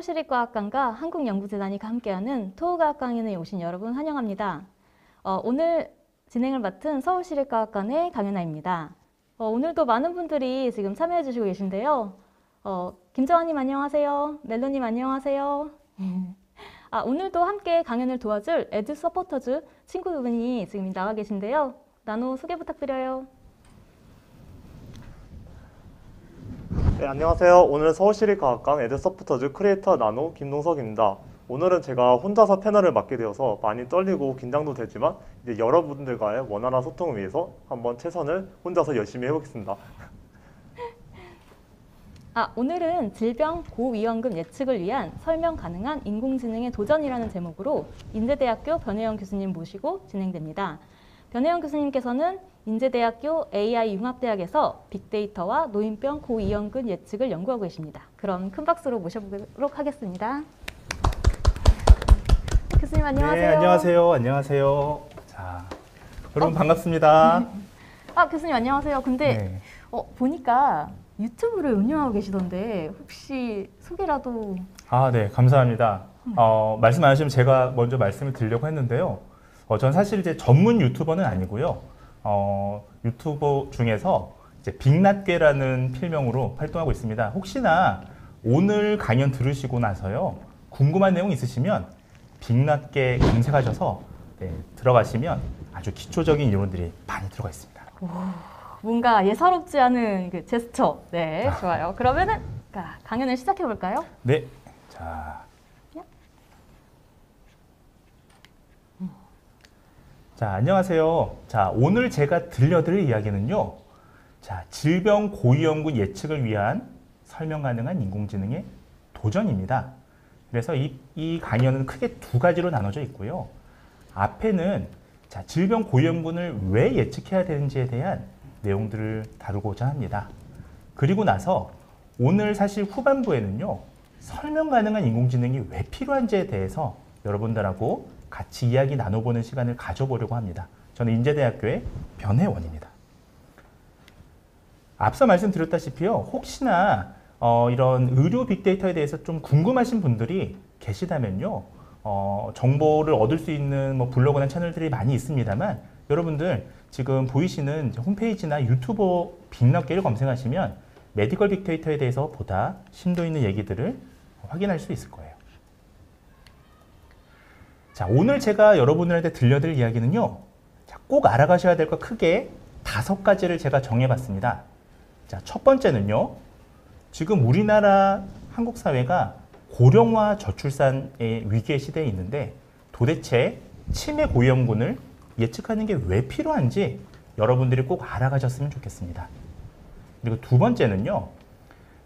서울시립과학관과 한국연구재단이 함께하는 토호과학 강연에 오신 여러분 환영합니다. 오늘 진행을 맡은 서울시립과학관의 강연아입니다. 오늘도 많은 분들이 지금 참여해 주시고 계신데요. 김정환님 안녕하세요. 멜로님 안녕하세요. 오늘도 함께 강연을 도와줄 에듀 서포터즈 친구분이 지금 나와 계신데요. 나노 소개 부탁드려요. 네, 안녕하세요. 오늘은 서울시립과학관 에듀 서포터즈 크리에이터 나노 김동석입니다. 오늘은 제가 혼자서 패널을 맡게 되어서 많이 떨리고 긴장도 되지만 이제 여러분들과의 원활한 소통을 위해서 한번 최선을 혼자서 열심히 해보겠습니다. 오늘은 질병 고위험군 예측을 위한 설명 가능한 인공지능의 도전이라는 제목으로 인제대학교 변혜영 교수님 모시고 진행됩니다. 변혜영 교수님께서는 인제대학교 AI융합대학에서 빅데이터와 노인병 고위험군 예측을 연구하고 계십니다. 그럼 큰 박수로 모셔보도록 하겠습니다. 교수님 안녕하세요. 네, 안녕하세요. 안녕하세요. 자, 여러분 반갑습니다. 교수님 안녕하세요. 근데 네. 보니까 유튜브를 운영하고 계시던데 혹시 소개라도... 네, 감사합니다. 말씀 안 하시면 제가 먼저 말씀을 드리려고 했는데요. 전 사실 이제 전문 유튜버는 아니고요. 유튜버 중에서 이제 빅낫괴라는 필명으로 활동하고 있습니다. 혹시나 오늘 강연 들으시고 나서요, 궁금한 내용 있으시면 빅낫괴 검색하셔서 들어가시면 아주 기초적인 이론들이 많이 들어가 있습니다. 뭔가 예사롭지 않은 그 제스처. 네, 좋아요. 그러면은 강연을 시작해 볼까요? 네. 자, 안녕하세요. 자, 오늘 제가 들려드릴 이야기는요. 자, 질병 고위험군 예측을 위한 설명 가능한 인공지능의 도전입니다. 그래서 이 강연은 크게 두 가지로 나눠져 있고요. 앞에는 자, 질병 고위험군을 왜 예측해야 되는지에 대한 내용들을 다루고자 합니다. 그리고 나서 오늘 사실 후반부에는요. 설명 가능한 인공지능이 왜 필요한지에 대해서 여러분들하고 같이 이야기 나눠보는 시간을 가져보려고 합니다. 저는 인제대학교의 변혜원입니다. 앞서 말씀드렸다시피요. 혹시나 이런 의료 빅데이터에 대해서 좀 궁금하신 분들이 계시다면요. 정보를 얻을 수 있는 블로그나 채널들이 많이 있습니다만 여러분들 지금 보이시는 홈페이지나 유튜버 빅낫괴를 검색하시면 메디컬 빅데이터에 대해서 보다 심도 있는 얘기들을 확인할 수 있을 거예요. 자, 오늘 제가 여러분들한테 들려드릴 이야기는요. 자, 꼭 알아가셔야 될 거 크게 5가지를 제가 정해봤습니다. 자, 첫 번째는요. 지금 우리나라 한국 사회가 고령화 저출산의 위기의 시대에 있는데 도대체 치매 고위험군을 예측하는 게 왜 필요한지 여러분들이 꼭 알아가셨으면 좋겠습니다. 그리고 두 번째는요.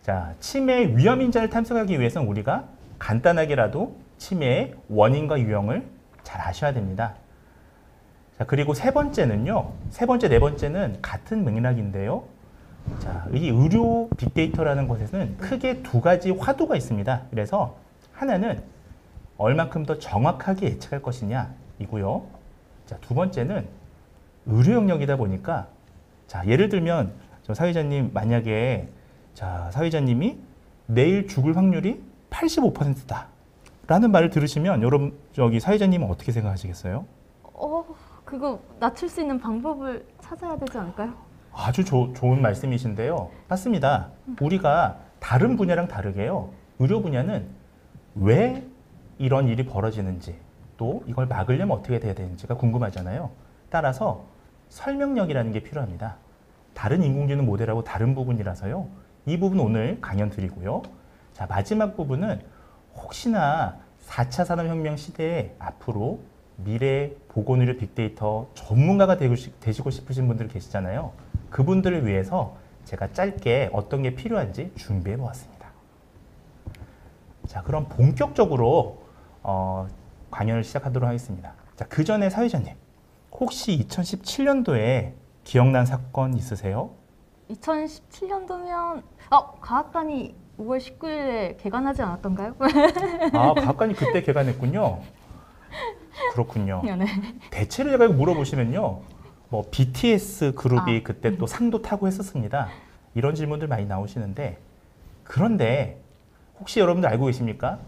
자, 치매 위험 인자를 탐색하기 위해서는 우리가 간단하게라도 치매의 원인과 유형을 잘 아셔야 됩니다. 자, 그리고 세 번째는요. 세 번째, 네 번째는 같은 맥락인데요. 자, 이 의료 빅데이터라는 것에는 크게 두 가지 화두가 있습니다. 그래서 하나는 얼만큼 더 정확하게 예측할 것이냐 이고요. 자, 두 번째는 의료 영역이다 보니까 자, 예를 들면 저 사회자님 만약에 자, 사회자님이 내일 죽을 확률이 85%다. 라는 말을 들으시면 여러분 저기 사회자님은 어떻게 생각하시겠어요? 그거 낮출 수 있는 방법을 찾아야 되지 않을까요? 아주 좋은 말씀이신데요. 맞습니다. 우리가 다른 분야랑 다르게요. 의료 분야는 왜 이런 일이 벌어지는지 또 이걸 막으려면 어떻게 돼야 되는지가 궁금하잖아요. 따라서 설명력이라는 게 필요합니다. 다른 인공지능 모델하고 다른 부분이라서요. 이 부분 오늘 강연 드리고요. 자, 마지막 부분은 혹시나 4차 산업혁명 시대에 앞으로 미래 보건의료 빅데이터 전문가가 되시고 싶으신 분들 계시잖아요. 그분들을 위해서 제가 짧게 어떤 게 필요한지 준비해 보았습니다. 자, 그럼 본격적으로 강연을 시작하도록 하겠습니다. 자, 그 전에 사회자님, 혹시 2017년도에 기억난 사건 있으세요? 2017년도면 과학관이 5월 19일에 개관하지 않았던가요? 과학관이 그때 개관했군요. 그렇군요. 네. 대체로 제가 물어보시면요. BTS 그룹이 그때 또 상도 타고 했었습니다. 이런 질문들 많이 나오시는데 그런데 혹시 여러분들 알고 계십니까?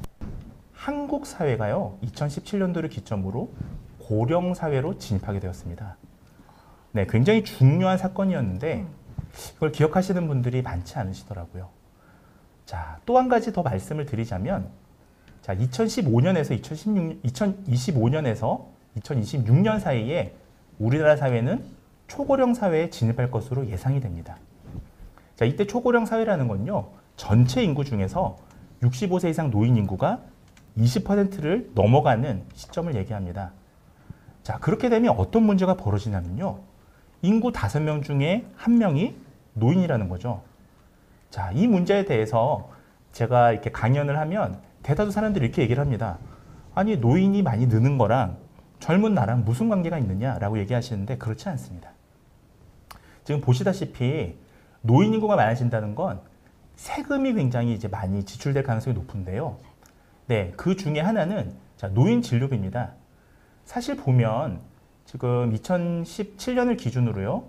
한국 사회가요, 2017년도를 기점으로 고령 사회로 진입하게 되었습니다. 네, 굉장히 중요한 사건이었는데 이걸 기억하시는 분들이 많지 않으시더라고요. 자, 또 한 가지 더 말씀을 드리자면, 자, 2015년에서 2025년에서 2026년 사이에 우리나라 사회는 초고령 사회에 진입할 것으로 예상이 됩니다. 자, 이때 초고령 사회라는 건요, 전체 인구 중에서 65세 이상 노인 인구가 20%를 넘어가는 시점을 얘기합니다. 자, 그렇게 되면 어떤 문제가 벌어지냐면요, 인구 5명 중에 1명이 노인이라는 거죠. 자, 이 문제에 대해서 제가 이렇게 강연을 하면 대다수 사람들이 이렇게 얘기를 합니다. 아니, 노인이 많이 느는 거랑 젊은 나랑 무슨 관계가 있느냐라고 얘기하시는데 그렇지 않습니다. 지금 보시다시피 노인 인구가 많아진다는 건 세금이 굉장히 이제 많이 지출될 가능성이 높은데요. 네, 그 중에 하나는 자, 노인 진료비입니다. 사실 보면 지금 2017년을 기준으로요,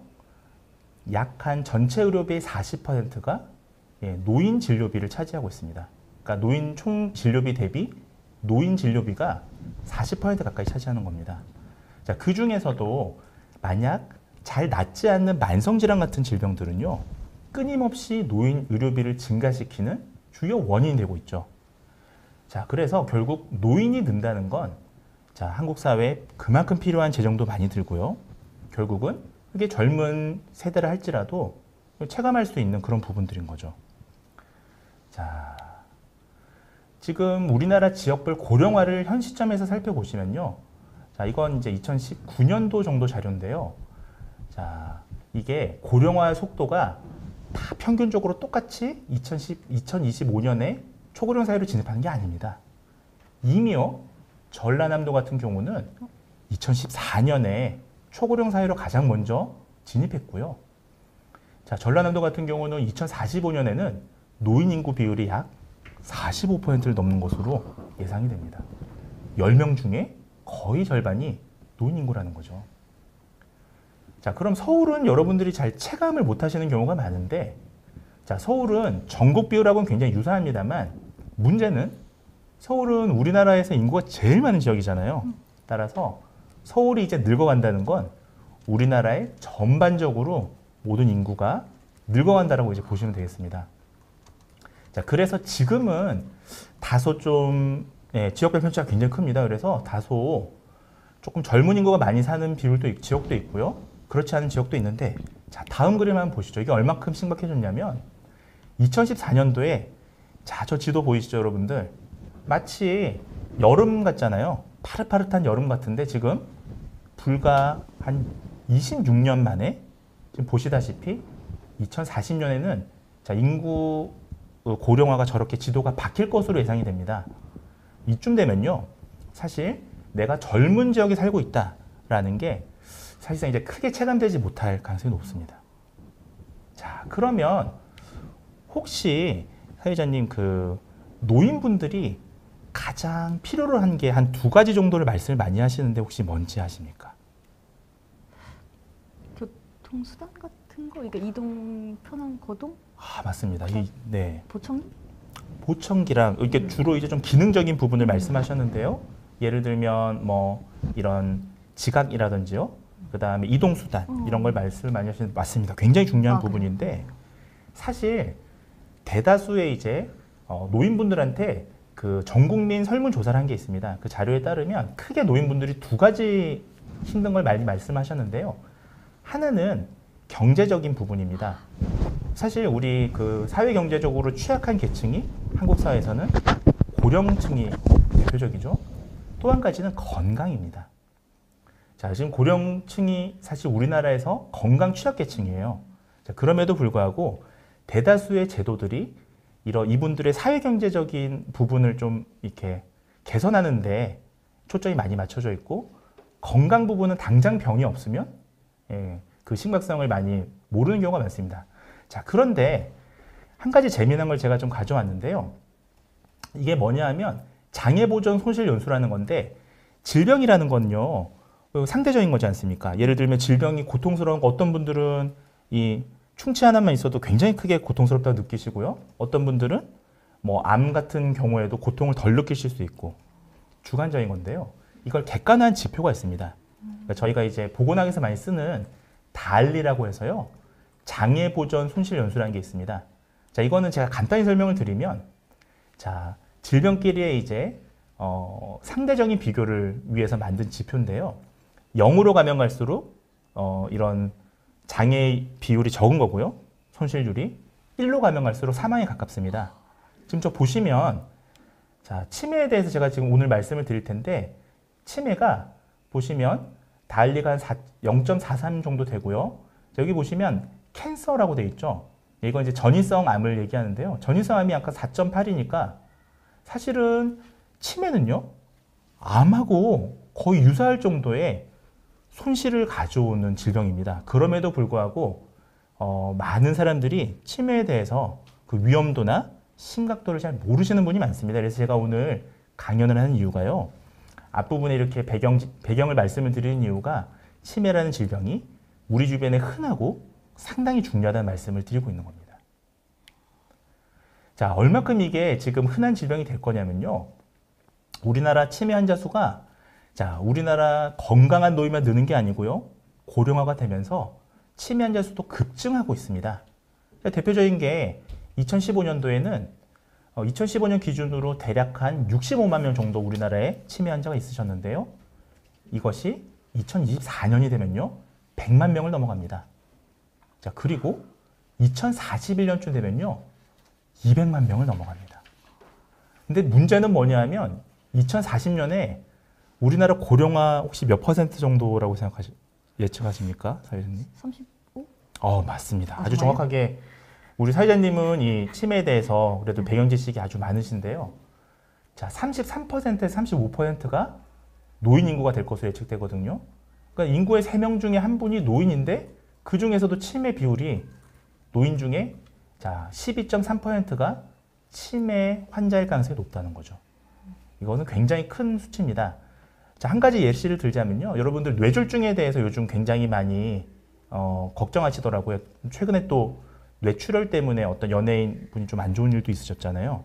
약 한 전체 의료비의 40%가 노인 진료비를 차지하고 있습니다. 그러니까 노인 총 진료비 대비 노인 진료비가 40% 가까이 차지하는 겁니다. 자, 그 중에서도 만약 잘 낫지 않는 만성질환 같은 질병들은요, 끊임없이 노인 의료비를 증가시키는 주요 원인이 되고 있죠. 자, 그래서 결국 노인이 는다는 건 자, 한국 사회에 그만큼 필요한 재정도 많이 들고요. 결국은 그게 젊은 세대를 할지라도 체감할 수 있는 그런 부분들인 거죠. 자, 지금 우리나라 지역별 고령화를 현 시점에서 살펴보시면요. 자, 이건 이제 2019년도 정도 자료인데요. 자, 이게 고령화의 속도가 다 평균적으로 똑같이 2025년에 초고령 사회로 진입하는 게 아닙니다. 이미요, 전라남도 같은 경우는 2014년에 초고령 사회로 가장 먼저 진입했고요. 자, 전라남도 같은 경우는 2045년에는 노인 인구 비율이 약 45%를 넘는 것으로 예상이 됩니다. 10명 중에 거의 절반이 노인 인구라는 거죠. 자, 그럼 서울은 여러분들이 잘 체감을 못 하시는 경우가 많은데, 자, 서울은 전국 비율하고는 굉장히 유사합니다만, 문제는 서울은 우리나라에서 인구가 제일 많은 지역이잖아요. 따라서 서울이 이제 늙어간다는 건 우리나라의 전반적으로 모든 인구가 늙어간다라고 이제 보시면 되겠습니다. 자, 그래서 지금은 다소 좀 지역별 편차가 굉장히 큽니다. 그래서 다소 조금 젊은 인구가 많이 사는 비율도 지역도 있고요. 그렇지 않은 지역도 있는데, 자, 다음 그림 한번 보시죠. 이게 얼마큼 심각해졌냐면 2014년도에 자, 저 지도 보이시죠, 여러분들? 마치 여름 같잖아요. 파릇파릇한 여름 같은데 지금 불과 한 26년 만에 지금 보시다시피 2040년에는 자, 인구 고령화가 저렇게 지도가 바뀔 것으로 예상이 됩니다. 이쯤 되면요, 사실 내가 젊은 지역에 살고 있다라는 게 사실상 이제 크게 체감되지 못할 가능성이 높습니다. 자, 그러면 혹시 사회자님, 그 노인분들이 가장 필요로 한 게 한 2가지 정도를 말씀을 많이 하시는데 혹시 뭔지 아십니까? 교통수단 같은 거? 이게 이동 편한 거동? 아, 맞습니다. 네. 보청기? 보청기랑 이렇게 주로 이제 좀 기능적인 부분을 말씀하셨는데요. 예를 들면 뭐 이런 지각이라든지요. 그다음에 이동 수단 이런 걸 말씀을 많이 하시는데 맞습니다. 굉장히 중요한 부분인데 사실 대다수의 이제 노인분들한테 그 전국민 설문조사를 한 게 있습니다. 그 자료에 따르면 크게 노인분들이 2가지 힘든 걸 많이 말씀하셨는데요. 하나는 경제적인 부분입니다. 사실 우리 그 사회 경제적으로 취약한 계층이 한국 사회에서는 고령층이 대표적이죠. 또 한 가지는 건강입니다. 자, 지금 고령층이 사실 우리나라에서 건강 취약계층이에요. 자, 그럼에도 불구하고 대다수의 제도들이 이분들의 사회 경제적인 부분을 좀 이렇게 개선하는데 초점이 많이 맞춰져 있고, 건강 부분은 당장 병이 없으면 그 심각성을 많이 모르는 경우가 많습니다. 자, 그런데 한 가지 재미난 걸 제가 좀 가져왔는데요. 이게 뭐냐 하면 장애보전 손실연수라는 건데, 질병이라는 건요 상대적인 거지 않습니까? 예를 들면 질병이 고통스러운 거, 어떤 분들은 이 충치 하나만 있어도 굉장히 크게 고통스럽다고 느끼시고요. 어떤 분들은 뭐 암 같은 경우에도 고통을 덜 느끼실 수 있고 주관적인 건데요. 이걸 객관화한 지표가 있습니다. 그러니까 저희가 이제 보건학에서 많이 쓰는 달리라고 해서요. 장애 보전 손실 연수라는 게 있습니다. 자, 이거는 제가 간단히 설명을 드리면 자, 질병끼리의 이제 상대적인 비교를 위해서 만든 지표인데요. 0으로 가면 갈수록 이런 장애 비율이 적은 거고요. 손실률이 1로 가면 갈수록 사망에 가깝습니다. 지금 저 보시면 자, 치매에 대해서 제가 지금 오늘 말씀을 드릴 텐데 치매가 보시면 달리가 한 0.43 정도 되고요. 여기 보시면 캔서라고 되어 있죠. 이건 이제 전이성 암을 얘기하는데요. 전이성 암이 아까 4.8이니까 사실은 치매는요. 암하고 거의 유사할 정도의 손실을 가져오는 질병입니다. 그럼에도 불구하고 많은 사람들이 치매에 대해서 그 위험도나 심각도를 잘 모르시는 분이 많습니다. 그래서 제가 오늘 강연을 하는 이유가요. 앞부분에 이렇게 배경을 말씀을 드리는 이유가 치매라는 질병이 우리 주변에 흔하고 상당히 중요하다는 말씀을 드리고 있는 겁니다. 자, 얼마큼 이게 지금 흔한 질병이 될 거냐면요. 우리나라 치매 환자 수가 자, 우리나라 건강한 노인만 느는 게 아니고요. 고령화가 되면서 치매 환자 수도 급증하고 있습니다. 대표적인 게 2015년도에는 2015년 기준으로 대략 한 65만 명 정도 우리나라에 치매 환자가 있으셨는데요. 이것이 2024년이 되면요. 100만 명을 넘어갑니다. 자, 그리고 2041년쯤 되면요. 200만 명을 넘어갑니다. 근데 문제는 뭐냐 하면 2040년에 우리나라 고령화 혹시 몇 퍼센트 정도라고 예측하십니까? 사회자님? 35? 맞습니다. 아, 아주 정말요? 정확하게 우리 사회자님은 이 치매에 대해서 그래도 배경 지식이 아주 많으신데요. 자, 33%에서 35%가 노인 인구가 될 것으로 예측되거든요. 그러니까 인구의 3명 중에 한 분이 노인인데 그 중에서도 치매 비율이 노인 중에 자, 12.3%가 치매 환자일 가능성이 높다는 거죠. 이거는 굉장히 큰 수치입니다. 자, 한 가지 예시를 들자면요. 여러분들 뇌졸중에 대해서 요즘 굉장히 많이 걱정하시더라고요. 최근에 또 뇌출혈 때문에 어떤 연예인 분이 좀 안 좋은 일도 있으셨잖아요.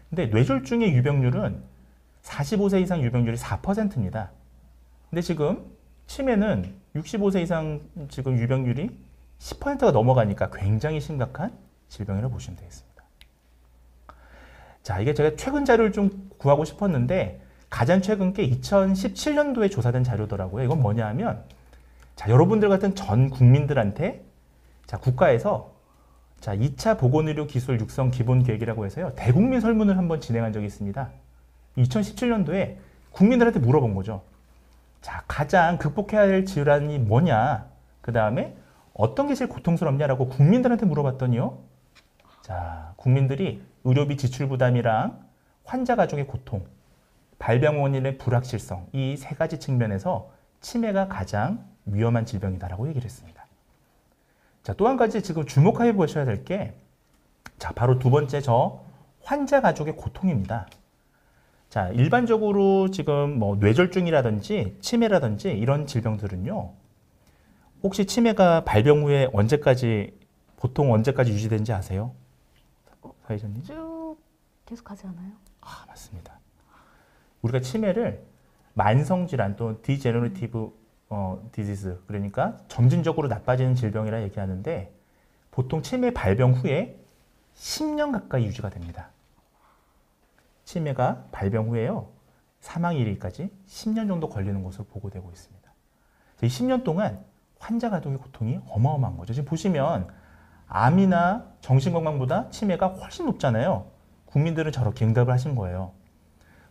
근데 뇌졸중의 유병률은 45세 이상 유병률이 4%입니다. 근데 지금 치매는 65세 이상 지금 유병률이 10%가 넘어가니까 굉장히 심각한 질병이라고 보시면 되겠습니다. 자, 이게 제가 최근 자료를 좀 구하고 싶었는데 가장 최근 게 2017년도에 조사된 자료더라고요. 이건 뭐냐 하면 자, 여러분들 같은 전 국민들한테 자, 국가에서 자, 2차 보건의료 기술 육성 기본 계획이라고 해서요. 대국민 설문을 한번 진행한 적이 있습니다. 2017년도에 국민들한테 물어본 거죠. 자, 가장 극복해야 할 질환이 뭐냐? 그 다음에 어떤 게 제일 고통스럽냐라고 국민들한테 물어봤더니요. 자, 국민들이 의료비 지출 부담이랑 환자 가족의 고통, 발병 원인의 불확실성 이 세 가지 측면에서 치매가 가장 위험한 질병이다라고 얘기를 했습니다. 자, 또 한 가지 지금 주목해 보셔야 될 게 자, 바로 두 번째 저 환자 가족의 고통입니다. 자, 일반적으로 지금 뭐 뇌졸중이라든지 치매라든지 이런 질병들은요. 혹시 치매가 발병 후에 보통 언제까지 유지되는지 아세요? 사회자님? 쭉 계속 하지 않아요? 맞습니다. 우리가 치매를 만성질환 또는 디제너레티브 디지즈 그러니까 점진적으로 나빠지는 질병이라 얘기하는데 보통 치매 발병 후에 10년 가까이 유지가 됩니다. 치매가 발병 후에요. 사망 이르기까지 10년 정도 걸리는 것으로 보고되고 있습니다. 이 10년 동안 환자 가족의 고통이 어마어마한 거죠. 지금 보시면 암이나 정신건강보다 치매가 훨씬 높잖아요. 국민들은 저렇게 응답을 하신 거예요.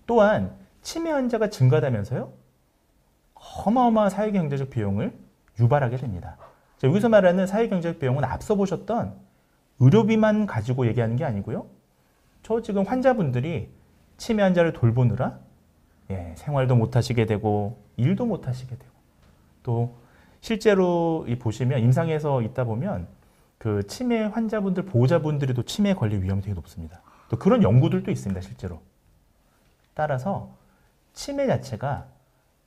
또한 치매 환자가 증가하면서요. 어마어마한 사회경제적 비용을 유발하게 됩니다. 자, 여기서 말하는 사회경제적 비용은 앞서 보셨던 의료비만 가지고 얘기하는 게 아니고요. 저 지금 환자분들이 치매 환자를 돌보느라 생활도 못 하시게 되고 일도 못 하시게 되고 또 실제로 보시면 임상에서 있다 보면 그 치매 환자분들 보호자분들이 또 치매에 걸릴 위험이 되게 높습니다. 또 그런 연구들도 있습니다, 실제로. 따라서 치매 자체가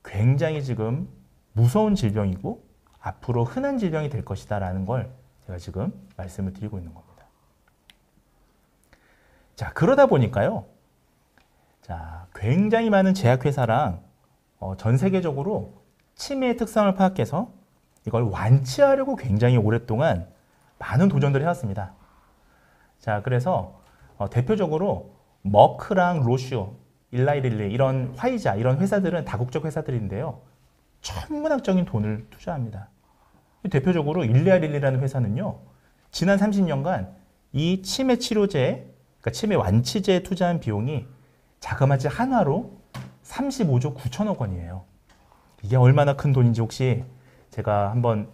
굉장히 지금 무서운 질병이고 앞으로 흔한 질병이 될 것이다라는 걸 제가 지금 말씀을 드리고 있는 겁니다. 자, 그러다 보니까요. 자, 굉장히 많은 제약회사랑 전 세계적으로 치매의 특성을 파악해서 이걸 완치하려고 굉장히 오랫동안 많은 도전들을 해왔습니다. 자, 그래서 대표적으로 머크랑 로슈, 일라이릴리 이런 화이자 이런 회사들은 다국적 회사들인데요. 천문학적인 돈을 투자합니다. 대표적으로 일라이릴리라는 회사는요. 지난 30년간 이 치매 치료제, 그러니까 치매 완치제에 투자한 비용이 자그마치 한화로 35조 9천억 원이에요. 이게 얼마나 큰 돈인지 혹시 제가 한번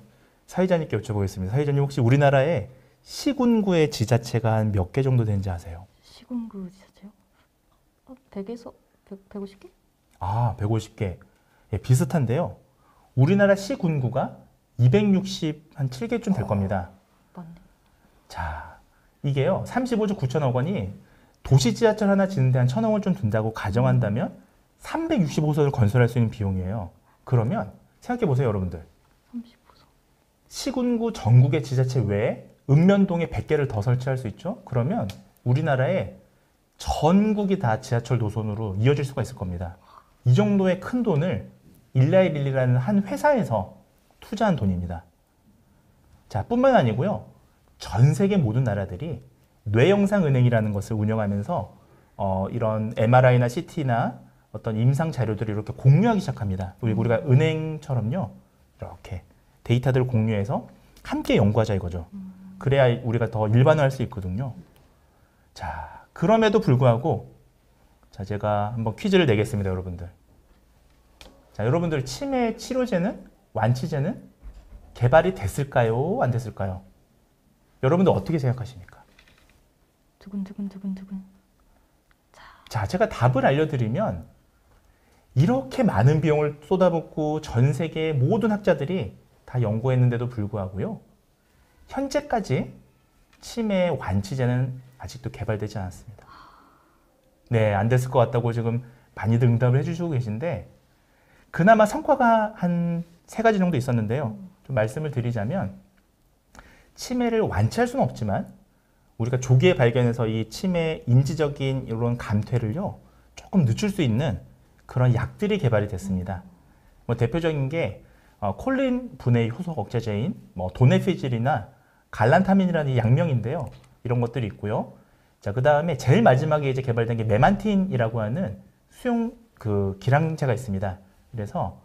사회자님께 여쭤보겠습니다. 사회자님 혹시 우리나라에 시군구의 지자체가 한 몇 개 정도 되는지 아세요? 시군구 지자체요? 100에서 150개? 아, 150개. 예, 비슷한데요. 우리나라 시군구가 267개 될 겁니다. 맞네. 자, 이게요. 35조 9천억 원이 도시 지하철 하나 짓는데 한 1,000억 원 좀 든다고 가정한다면 365석을 건설할 수 있는 비용이에요. 그러면 생각해 보세요, 여러분들. 35소. 시군구 전국의 지자체 외에 읍면동에 100개를 더 설치할 수 있죠? 그러면 우리나라에 전국이 다 지하철 노선으로 이어질 수가 있을 겁니다. 이 정도의 큰 돈을 일라이릴리라는 한 회사에서 투자한 돈입니다. 자, 뿐만 아니고요. 전 세계 모든 나라들이 뇌영상은행이라는 것을 운영하면서 이런 MRI나 CT나 어떤 임상 자료들을 이렇게 공유하기 시작합니다. 우리가 은행처럼요. 이렇게 데이터들을 공유해서 함께 연구하자 이거죠. 그래야 우리가 더 일반화할 수 있거든요. 자, 그럼에도 불구하고 자, 제가 한번 퀴즈를 내겠습니다, 여러분들. 자, 여러분들 치매 치료제는 완치제는 개발이 됐을까요? 안 됐을까요? 여러분들 어떻게 생각하십니까? 두근두근두근두근. 자, 제가 답을 알려드리면 이렇게 많은 비용을 쏟아붓고 전 세계의 모든 학자들이 다 연구했는데도 불구하고요. 현재까지 치매 완치제는 아직도 개발되지 않았습니다. 네, 안 됐을 것 같다고 지금 많이들 응답을 해주시고 계신데 그나마 성과가 한 3가지 정도 있었는데요. 좀 말씀을 드리자면 치매를 완치할 수는 없지만 우리가 조기에 발견해서 이 치매 인지적인 이런 감퇴를요 조금 늦출 수 있는 그런 약들이 개발이 됐습니다. 뭐 대표적인 게 콜린 분해 효소 억제제인 도네피질이나 갈란타민이라는 이 약명인데요. 이런 것들이 있고요. 자, 그 다음에 제일 마지막에 이제 개발된 게 메만틴이라고 하는 수용 기량제가 있습니다. 그래서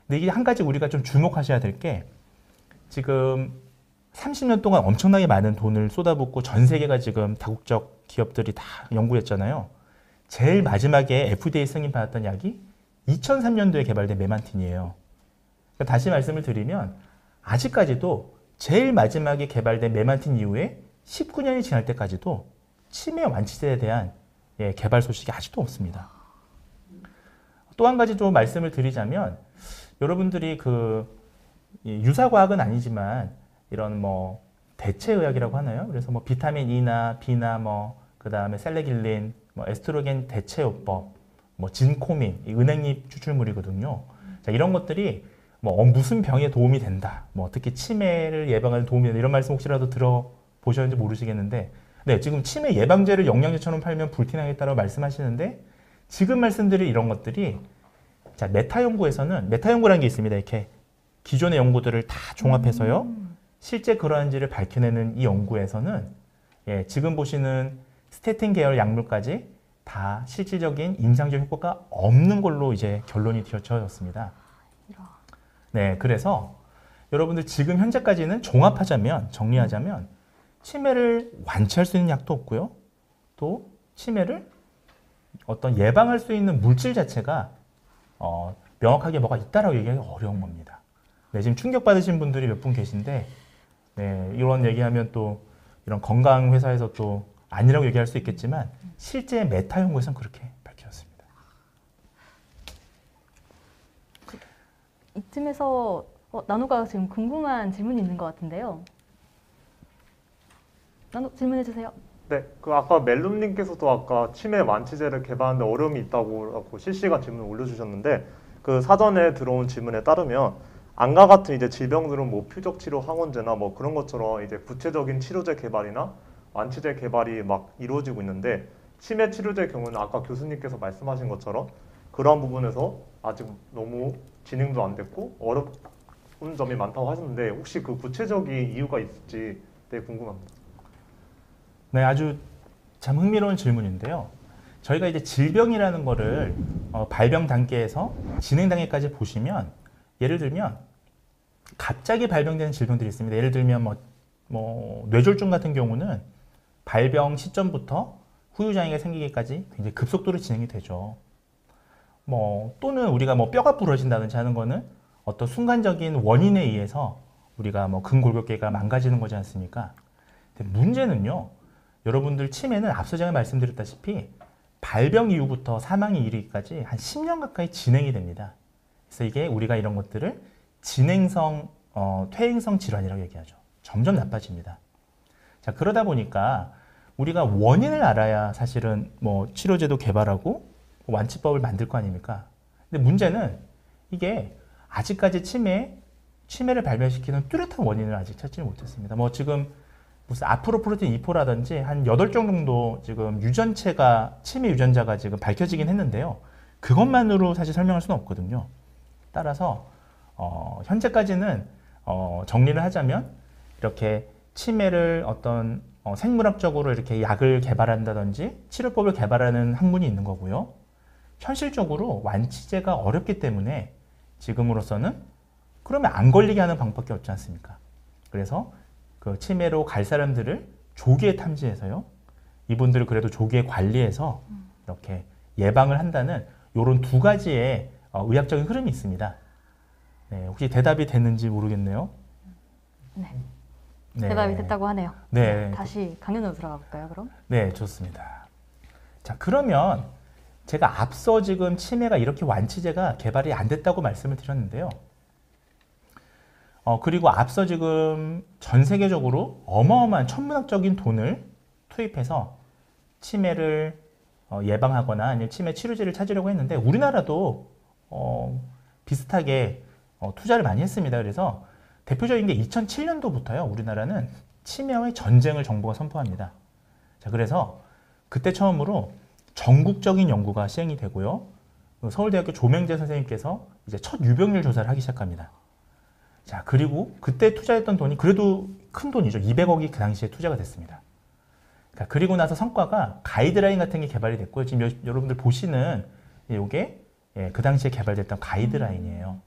근데 이게 한 가지 우리가 좀 주목하셔야 될 게 지금 30년 동안 엄청나게 많은 돈을 쏟아붓고 전 세계가 지금 다국적 기업들이 다 연구했잖아요. 제일 마지막에 FDA 승인 받았던 약이 2003년도에 개발된 메만틴이에요. 그러니까 다시 말씀을 드리면 아직까지도 제일 마지막에 개발된 메만틴 이후에 19년이 지날 때까지도 치매 완치제에 대한 개발 소식이 아직도 없습니다. 또 한 가지 좀 말씀을 드리자면 여러분들이 유사과학은 아니지만 이런 대체의학이라고 하나요? 그래서 비타민 E나 B나 그 다음에 셀레길린, 에스트로겐 대체요법, 진코민, 이 은행잎 추출물이거든요. 자, 이런 것들이 무슨 병에 도움이 된다, 특히 치매를 예방하는 도움이 된다, 이런 말씀 혹시라도 들어보셨는지 모르시겠는데, 네, 지금 치매 예방제를 영양제처럼 팔면 불티나겠다고 말씀하시는데, 지금 말씀드린 이런 것들이, 자, 메타연구라는 게 있습니다. 이렇게 기존의 연구들을 다 종합해서요, 실제 그러한지를 밝혀내는 이 연구에서는, 지금 보시는 스테틴 계열 약물까지 다 실질적인 임상적 효과가 없는 걸로 이제 결론이 되어졌습니다. 네, 그래서 여러분들 지금 현재까지는 정리하자면 치매를 완치할 수 있는 약도 없고요. 또 치매를 어떤 예방할 수 있는 물질 자체가 명확하게 뭐가 있다라고 얘기하기 어려운 겁니다. 네, 지금 충격받으신 분들이 몇 분 계신데 네, 이런 얘기하면 또 이런 건강 회사에서 또 아니라고 얘기할 수 있겠지만 실제 메타 연구에서는 그렇게 밝혀졌습니다. 이쯤에서 나노가 지금 궁금한 질문이 있는 것 같은데요. 나노 질문해 주세요. 네, 아까 멜룸님께서도 아까 치매 완치제를 개발하는데 어려움이 있다고 실시간 질문을 올려주셨는데 그 사전에 들어온 질문에 따르면 암과 같은 이제 질병들은 표적 치료 항원제나 그런 것처럼 이제 구체적인 치료제 개발이나 완치제 개발이 막 이루어지고 있는데 치매 치료제 경우는 아까 교수님께서 말씀하신 것처럼 그러한 부분에서 아직 너무 진행도 안 됐고 어려운 점이 많다고 하셨는데 혹시 그 구체적인 이유가 있을지 되게 궁금합니다. 네, 아주 참 흥미로운 질문인데요. 저희가 이제 질병이라는 거를 발병 단계에서 진행 단계까지 보시면 예를 들면 갑자기 발병되는 질병들이 있습니다. 예를 들면 뭐 뇌졸중 같은 경우는 발병 시점부터 후유장애가 생기기까지 굉장히 급속도로 진행이 되죠. 또는 우리가 뼈가 부러진다든지 하는 거는 어떤 순간적인 원인에 의해서 우리가 근골격계가 망가지는 거지 않습니까? 근데 문제는요, 여러분들 치매는 앞서 제가 말씀드렸다시피 발병 이후부터 사망에 이르기까지 한 10년 가까이 진행이 됩니다. 그래서 이게 우리가 이런 것들을 진행성, 퇴행성 질환이라고 얘기하죠. 점점 나빠집니다. 자, 그러다 보니까 우리가 원인을 알아야 사실은 치료제도 개발하고 완치법을 만들 거 아닙니까? 근데 문제는 이게 아직까지 치매를 발병시키는 뚜렷한 원인을 아직 찾지 못했습니다. 지금 무슨 아프로프로틴 2포라든지 한 8종 정도 지금 치매 유전자가 지금 밝혀지긴 했는데요. 그것만으로 사실 설명할 수는 없거든요. 따라서 현재까지는 정리를 하자면 이렇게 치매를 어떤 생물학적으로 이렇게 약을 개발한다든지 치료법을 개발하는 학문이 있는 거고요. 현실적으로 완치제가 어렵기 때문에 지금으로서는 그러면 안 걸리게 하는 방법밖에 없지 않습니까? 그래서 그 치매로 갈 사람들을 조기에 탐지해서요. 이분들을 그래도 조기에 관리해서 이렇게 예방을 한다는 이런 두 가지의 의학적인 흐름이 있습니다. 네, 혹시 대답이 됐는지 모르겠네요. 네. 네. 대답이 됐다고 하네요. 네. 다시 강연으로 들어가 볼까요, 그럼? 네, 좋습니다. 자, 그러면 제가 앞서 지금 치매가 이렇게 완치제가 개발이 안 됐다고 말씀을 드렸는데요. 그리고 앞서 지금 전 세계적으로 어마어마한 천문학적인 돈을 투입해서 치매를 예방하거나 아니면 치매 치료제를 찾으려고 했는데 우리나라도 비슷하게 투자를 많이 했습니다. 그래서 대표적인 게 2007년도부터요. 우리나라는 치매와의 전쟁을 정부가 선포합니다. 자, 그래서 그때 처음으로 전국적인 연구가 시행이 되고요. 서울대학교 조명재 선생님께서 이제 첫 유병률 조사를 하기 시작합니다. 자, 그리고 그때 투자했던 돈이 그래도 큰 돈이죠. 200억이 그 당시에 투자가 됐습니다. 그리고 나서 성과가 가이드라인 같은 게 개발이 됐고요. 지금 여러분들 보시는 이게 그 당시에 개발됐던 가이드라인이에요.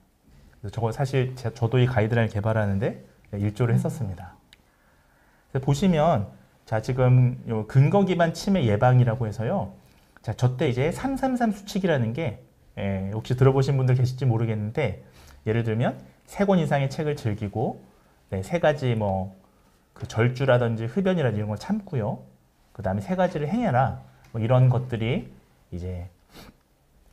그래서 저거 사실 저도 이 가이드라인 개발하는데 일조를 했었습니다. 그래서 보시면 자, 지금 요 근거 기반 치매 예방이라고 해서요. 자, 저때 이제 333 수칙이라는 게 혹시 들어보신 분들 계실지 모르겠는데 예를 들면 3권 이상의 책을 즐기고 3가지 그 절주라든지 흡연이라든지 이런 걸 참고요. 그 다음에 3가지를 행해라. 이런 것들이 이제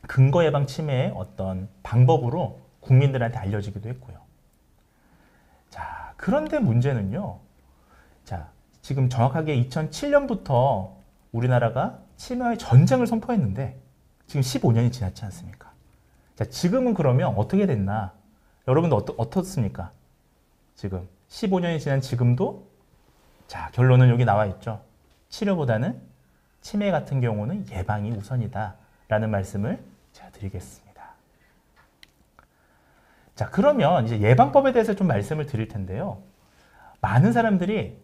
근거 예방 치매의 어떤 방법으로 국민들한테 알려지기도 했고요. 자, 그런데 문제는요. 자, 지금 정확하게 2007년부터 우리나라가 치매와의 전쟁을 선포했는데 지금 15년이 지났지 않습니까? 자, 지금은 그러면 어떻게 됐나? 여러분들 어떻습니까? 지금 15년이 지난 지금도 자, 결론은 여기 나와 있죠. 치료보다는 치매 같은 경우는 예방이 우선이다 라는 말씀을 제가 드리겠습니다. 자, 그러면 이제 예방법에 대해서 좀 말씀을 드릴 텐데요. 많은 사람들이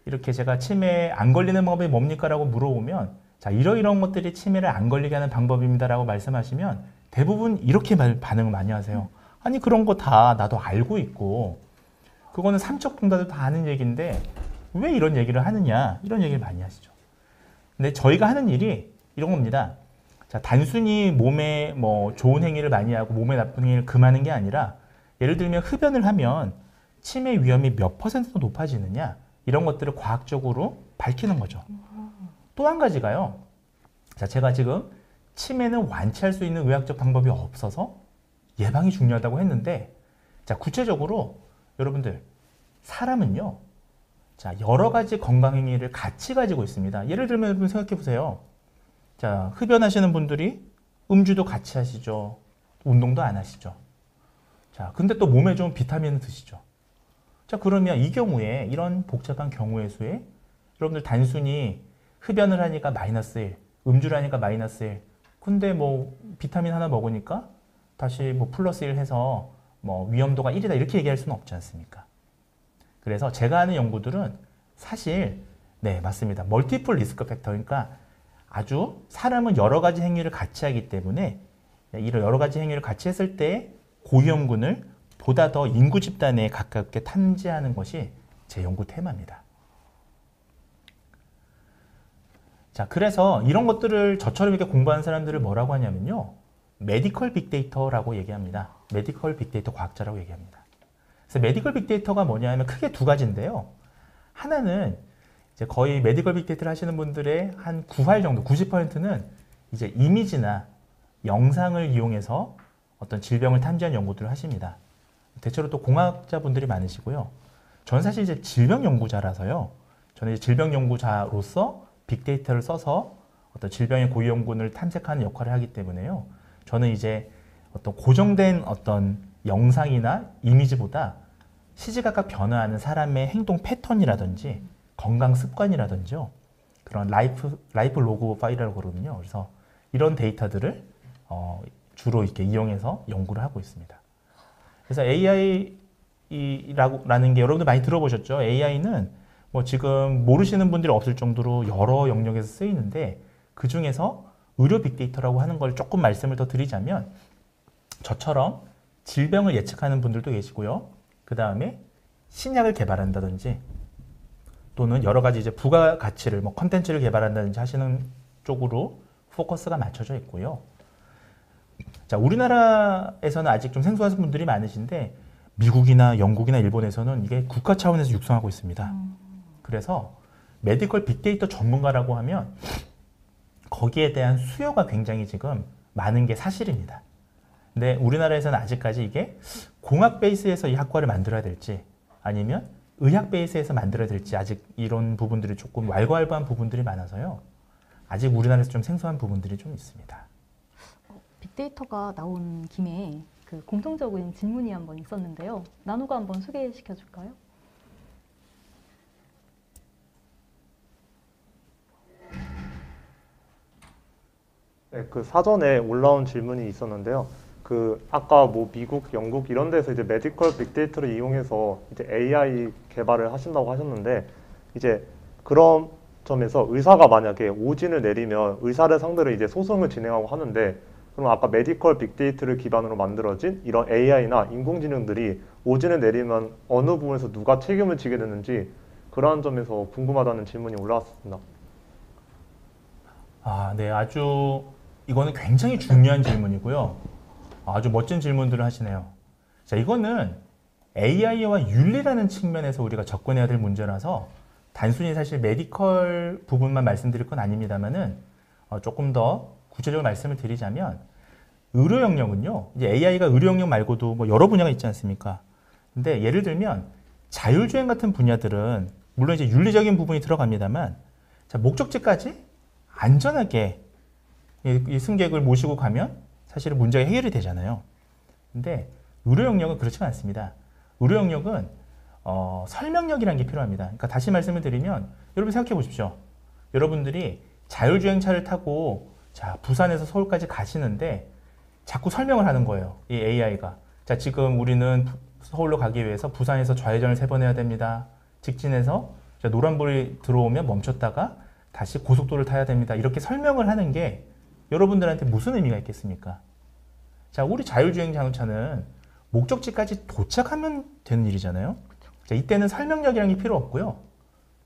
이렇게 제가 치매에 안 걸리는 방법이 뭡니까? 라고 물어보면 자, 이러이러한 것들이 치매를 안 걸리게 하는 방법입니다 라고 말씀하시면 대부분 이렇게 반응을 많이 하세요. 아니, 그런 거 다 나도 알고 있고 그거는 삼척동다도 다 아는 얘기인데 왜 이런 얘기를 하느냐, 이런 얘기를 많이 하시죠. 근데 저희가 하는 일이 이런 겁니다. 자, 단순히 몸에 좋은 행위를 많이 하고 몸에 나쁜 행위를 금하는 게 아니라 예를 들면 흡연을 하면 치매 위험이 몇 %더 높아지느냐, 이런 것들을 과학적으로 밝히는 거죠. 또 한 가지가요. 자, 제가 지금 치매는 완치할 수 있는 의학적 방법이 없어서 예방이 중요하다고 했는데, 자, 구체적으로 여러분들, 사람은요, 자, 여러 가지 건강 행위를 같이 가지고 있습니다. 예를 들면 여러분 생각해 보세요. 자, 흡연하시는 분들이 음주도 같이 하시죠. 운동도 안 하시죠. 자, 근데 또 몸에 좋은 비타민을 드시죠. 자, 그러면 이 경우에, 이런 복잡한 경우의 수에 여러분들 단순히 흡연을 하니까 마이너스 1, 음주를 하니까 마이너스 1. 근데 뭐 비타민 하나 먹으니까 다시 뭐 플러스 1 해서 뭐 위험도가 1이다 이렇게 얘기할 수는 없지 않습니까? 그래서 제가 하는 연구들은 사실 네, 맞습니다. 멀티플 리스크 팩터. 그러니까 아주 사람은 여러 가지 행위를 같이 하기 때문에 이런 여러 가지 행위를 같이 했을 때 고위험군을 보다 더 인구 집단에 가깝게 탐지하는 것이 제 연구 테마입니다. 자, 그래서 이런 것들을 저처럼 이렇게 공부하는 사람들을 뭐라고 하냐면요. 메디컬 빅데이터라고 얘기합니다. 메디컬 빅데이터 과학자라고 얘기합니다. 그래서 메디컬 빅데이터가 뭐냐 하면 크게 두 가지인데요. 하나는 이제 거의 메디컬 빅데이터를 하시는 분들의 한 9할 정도, 90%는 이제 이미지나 영상을 이용해서 어떤 질병을 탐지한 연구들을 하십니다. 대체로 또 공학자분들이 많으시고요. 저는 사실 이제 질병 연구자라서요. 저는 이제 질병 연구자로서 빅데이터를 써서 어떤 질병의 고위험군을 탐색하는 역할을 하기 때문에요. 저는 이제 어떤 고정된 어떤 영상이나 이미지보다 시시각각 변화하는 사람의 행동 패턴이라든지 건강 습관이라든지요. 그런 라이프 로그 파일이라고 그러거든요. 그래서 이런 데이터들을 주로 이렇게 이용해서 연구를 하고 있습니다. 그래서 AI라는 게 여러분들 많이 들어보셨죠? AI는 뭐 지금 모르시는 분들이 없을 정도로 여러 영역에서 쓰이는데 그 중에서 의료 빅데이터라고 하는 걸 조금 말씀을 더 드리자면 저처럼 질병을 예측하는 분들도 계시고요. 그 다음에 신약을 개발한다든지 또는 여러 가지 이제 부가가치를 뭐 컨텐츠를 개발한다든지 하시는 쪽으로 포커스가 맞춰져 있고요. 자, 우리나라에서는 아직 좀 생소하신 분들이 많으신데 미국이나 영국이나 일본에서는 이게 국가 차원에서 육성하고 있습니다. 그래서 메디컬 빅데이터 전문가라고 하면 거기에 대한 수요가 굉장히 지금 많은 게 사실입니다. 근데 우리나라에서는 아직까지 이게 공학 베이스에서 이 학과를 만들어야 될지 아니면 의학 베이스에서 만들어야 될지 아직 이런 부분들이 조금 왈가왈부한 부분들이 많아서요. 아직 우리나라에서 좀 생소한 부분들이 좀 있습니다. 빅데이터가 나온 김에 그 공통적인 질문이 한번 있었는데요. 나누가 한번 소개시켜 줄까요? 네, 그 사전에 올라온 질문이 있었는데요. 그 아까 뭐 미국, 영국 이런 데서 이제 메디컬 빅데이터를 이용해서 이제 AI 개발을 하신다고 하셨는데 이제 그런 점에서 의사가 만약에 오진을 내리면 의사를 상대로 이제 소송을 진행하고 하는데 그럼 아까 메디컬 빅데이터를 기반으로 만들어진 이런 AI나 인공지능들이 오진을 내리면 어느 부분에서 누가 책임을 지게 되는지 그러한 점에서 궁금하다는 질문이 올라왔습니다. 아, 네, 아주 이거는 굉장히 중요한 질문이고요. 아주 멋진 질문들을 하시네요. 자, 이거는 AI와 윤리라는 측면에서 우리가 접근해야 될 문제라서 단순히 사실 메디컬 부분만 말씀드릴 건 아닙니다만은 조금 더 구체적으로 말씀을 드리자면 의료 영역은요. 이제 AI가 의료 영역 말고도 뭐 여러 분야가 있지 않습니까? 근데 예를 들면 자율주행 같은 분야들은 물론 이제 윤리적인 부분이 들어갑니다만 자, 목적지까지 안전하게 이 승객을 모시고 가면 사실은 문제가 해결이 되잖아요. 근데 의료 영역은 그렇지가 않습니다. 의료 영역은 설명력이라는 게 필요합니다. 그러니까 다시 말씀을 드리면 여러분 생각해 보십시오. 여러분들이 자율주행차를 타고 자, 부산에서 서울까지 가시는데 자꾸 설명을 하는 거예요. 이 AI가. 자, 지금 우리는 서울로 가기 위해서 부산에서 좌회전을 3번 해야 됩니다. 직진해서 노란불이 들어오면 멈췄다가 다시 고속도로를 타야 됩니다. 이렇게 설명을 하는 게 여러분들한테 무슨 의미가 있겠습니까? 자, 우리 자율주행 자동차는 목적지까지 도착하면 되는 일이잖아요. 자, 이때는 설명력이라는 게 필요 없고요.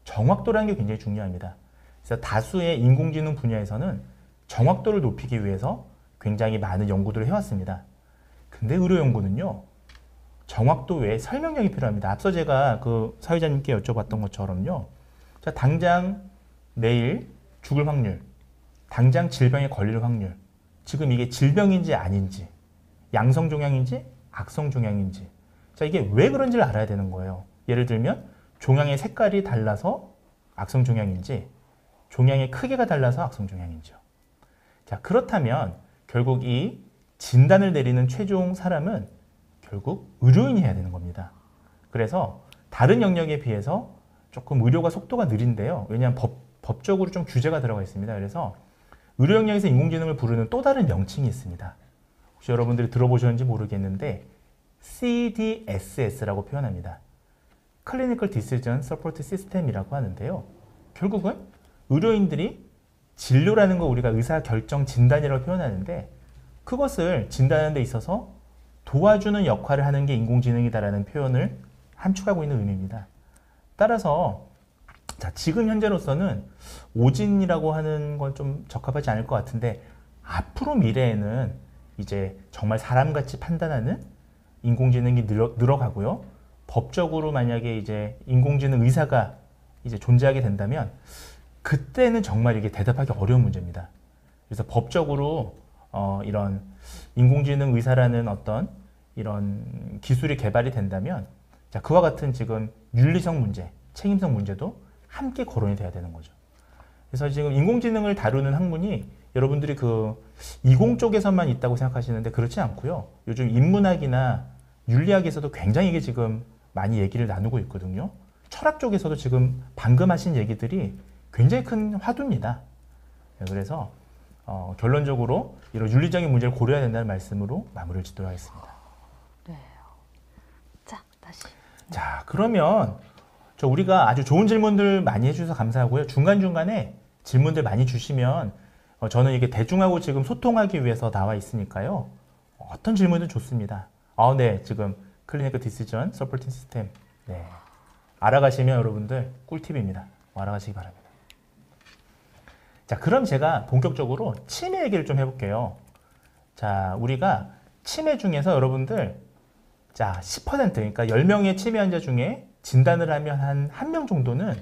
정확도라는 게 굉장히 중요합니다. 그래서 다수의 인공지능 분야에서는 정확도를 높이기 위해서 굉장히 많은 연구들을 해왔습니다. 근데 의료 연구는요, 정확도 외에 설명력이 필요합니다. 앞서 제가 그 사회자님께 여쭤봤던 것처럼요. 자, 당장 내일 죽을 확률, 당장 질병에 걸릴 확률, 지금 이게 질병인지 아닌지, 양성종양인지 악성종양인지, 자, 이게 왜 그런지를 알아야 되는 거예요. 예를 들면 종양의 색깔이 달라서 악성종양인지, 종양의 크기가 달라서 악성종양인지요. 자, 그렇다면 결국 이 진단을 내리는 최종 사람은 결국 의료인이 해야 되는 겁니다. 그래서 다른 영역에 비해서 조금 의료가 속도가 느린데요. 왜냐하면 법적으로 좀 규제가 들어가 있습니다. 그래서 의료 영역에서 인공지능을 부르는 또 다른 명칭이 있습니다. 혹시 여러분들이 들어보셨는지 모르겠는데 CDSS라고 표현합니다. Clinical Decision Support System이라고 하는데요. 결국은 의료인들이 진료라는 거 우리가 의사결정 진단이라고 표현하는데 그것을 진단하는 데 있어서 도와주는 역할을 하는 게 인공지능이다라는 표현을 함축하고 있는 의미입니다. 따라서 자, 지금 현재로서는 오진이라고 하는 건 좀 적합하지 않을 것 같은데 앞으로 미래에는 이제 정말 사람같이 판단하는 인공지능이 늘어가고요. 법적으로 만약에 이제 인공지능 의사가 이제 존재하게 된다면 그때는 정말 이게 대답하기 어려운 문제입니다. 그래서 법적으로 이런 인공지능 의사라는 어떤 이런 기술이 개발이 된다면 자, 그와 같은 지금 윤리성 문제, 책임성 문제도 함께 거론이 돼야 되는 거죠. 그래서 지금 인공지능을 다루는 학문이 여러분들이 그 이공 쪽에서만 있다고 생각하시는데 그렇지 않고요. 요즘 인문학이나 윤리학에서도 굉장히 이게 지금 많이 얘기를 나누고 있거든요. 철학 쪽에서도 지금 방금 하신 얘기들이 굉장히 큰 화두입니다. 그래서 결론적으로 이런 윤리적인 문제를 고려해야 된다는 말씀으로 마무리를 짓도록 하겠습니다. 네. 자, 다시. 자, 그러면 우리가 아주 좋은 질문들 많이 해주셔서 감사하고요. 중간중간에 질문들 많이 주시면 저는 이게 대중하고 지금 소통하기 위해서 나와 있으니까요. 어떤 질문든 좋습니다. 네, 지금 클리니컬 디시전 서포팅 시스템. 네. 알아가시면 여러분들 꿀팁입니다. 알아가시기 바랍니다. 자, 그럼 제가 본격적으로 치매 얘기를 좀 해볼게요. 자, 우리가 치매 중에서 여러분들 자, 10% 그러니까 10명의 치매 환자 중에 진단을 하면 한 1명 정도는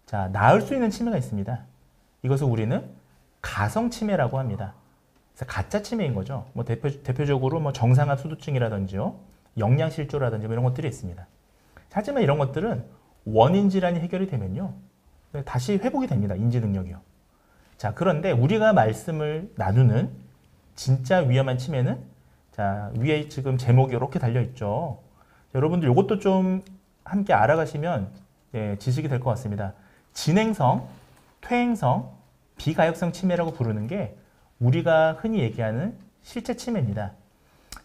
자, 나을 수 있는 치매가 있습니다. 이것을 우리는 가성 치매라고 합니다. 그래서 가짜 치매인 거죠. 뭐 대표적으로 뭐 정상압 수두증이라든지요, 영양실조라든지 뭐 이런 것들이 있습니다. 하지만 이런 것들은 원인 질환이 해결이 되면요, 다시 회복이 됩니다. 인지 능력이요. 자, 그런데 우리가 말씀을 나누는 진짜 위험한 치매는 자, 위에 지금 제목이 이렇게 달려 있죠. 여러분들 이것도 좀 함께 알아가시면 지식이 될 것 같습니다. 진행성, 퇴행성, 비가역성 치매라고 부르는 게 우리가 흔히 얘기하는 실제 치매입니다.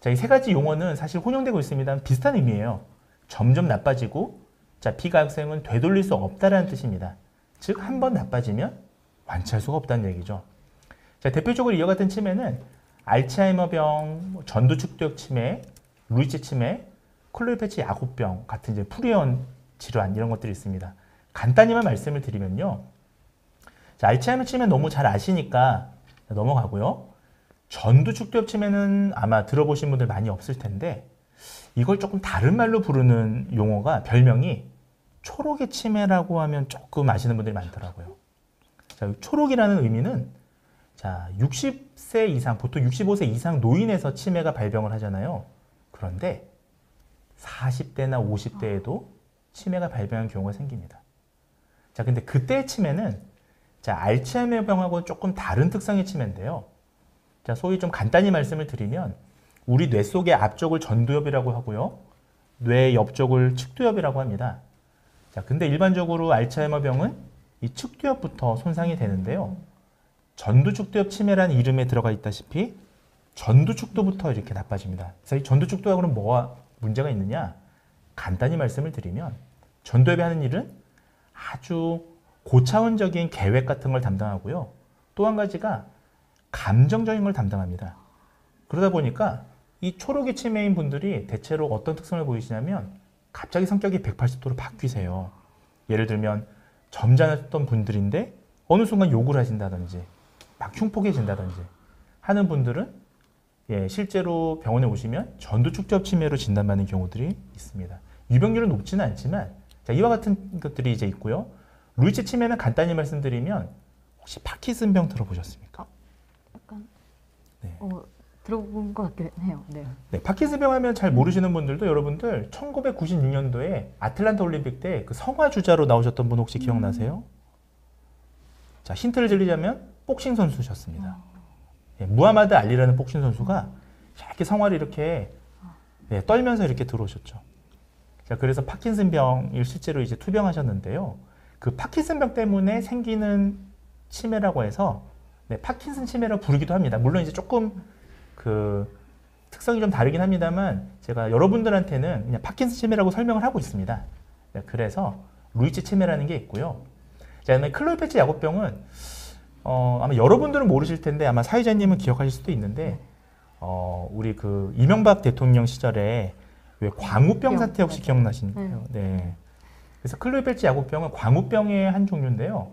자, 이 세 가지 용어는 사실 혼용되고 있습니다. 비슷한 의미예요. 점점 나빠지고, 자, 비가역성은 되돌릴 수 없다라는 뜻입니다. 즉, 한 번 나빠지면 완치할 수가 없다는 얘기죠. 자, 대표적으로 이와 같은 치매는 알츠하이머병, 전두축두역 치매, 루이치 치매, 클로리패치 야구병 같은 이제 프리온 질환 이런 것들이 있습니다. 간단히만 말씀을 드리면요. 자, 알츠하이머 치매 너무 잘 아시니까 넘어가고요. 전두축두역 치매는 아마 들어보신 분들 많이 없을 텐데 이걸 조금 다른 말로 부르는 용어가 별명이 초록의 치매라고 하면 조금 아시는 분들이 많더라고요. 자, 초록이라는 의미는 자, 60세 이상, 보통 65세 이상 노인에서 치매가 발병을 하잖아요. 그런데 40대나 50대에도 치매가 발병한 경우가 생깁니다. 자, 근데 그때의 치매는 자, 알츠하이머병하고는 조금 다른 특성의 치매인데요. 자, 소위 좀 간단히 말씀을 드리면 우리 뇌 속의 앞쪽을 전두엽이라고 하고요. 뇌 옆쪽을 측두엽이라고 합니다. 자, 근데 일반적으로 알츠하이머병은 이 측두엽부터 손상이 되는데요. 전두축두엽 치매라는 이름에 들어가 있다시피 전두축도부터 이렇게 나빠집니다. 그래서 이 전두축도하고는 뭐가 문제가 있느냐? 간단히 말씀을 드리면 전두엽이 하는 일은 아주 고차원적인 계획 같은 걸 담당하고요. 또 한 가지가 감정적인 걸 담당합니다. 그러다 보니까 이 초록의 치매인 분들이 대체로 어떤 특성을 보이시냐면 갑자기 성격이 180도로 바뀌세요. 예를 들면 점잖았던 분들인데 어느 순간 욕을 하신다든지 막 흉폭해진다든지 하는 분들은 실제로 병원에 오시면 전두축두엽 치매로 진단받는 경우들이 있습니다. 유병률은 높지는 않지만 자, 이와 같은 것들이 이제 있고요. 루이치 치매는 간단히 말씀드리면 혹시 파킨슨병 들어보셨습니까? 약간 네. 들어본 것 같긴 해요. 네. 네, 파킨슨병 하면 잘 모르시는 분들도 여러분들 1996년도에 아틀란타 올림픽 때 그 성화 주자로 나오셨던 분 혹시 기억나세요? 자, 힌트를 드리자면 복싱 선수셨습니다. 무하마드 알리라는 복싱 선수가 이렇게 성화를 이렇게 떨면서 이렇게 들어오셨죠. 자, 그래서 파킨슨병을 실제로 이제 투병하셨는데요. 그 파킨슨병 때문에 생기는 치매라고 해서 네, 파킨슨 치매라고 부르기도 합니다. 물론 이제 조금 그 특성이 좀 다르긴 합니다만 제가 여러분들한테는 그냥 파킨슨 치매라고 설명을 하고 있습니다. 네, 그래서 루이치 치매라는 게 있고요. 자, 그다음에 클로이페치 야구병은 아마 여러분들은 모르실 텐데 아마 사회자님은 기억하실 수도 있는데 우리 그 이명박 대통령 시절에 왜 광우병 사태 혹시 기억나시나요? 네. 그래서 클로이펠치 야구병은 광우병의 한 종류인데요.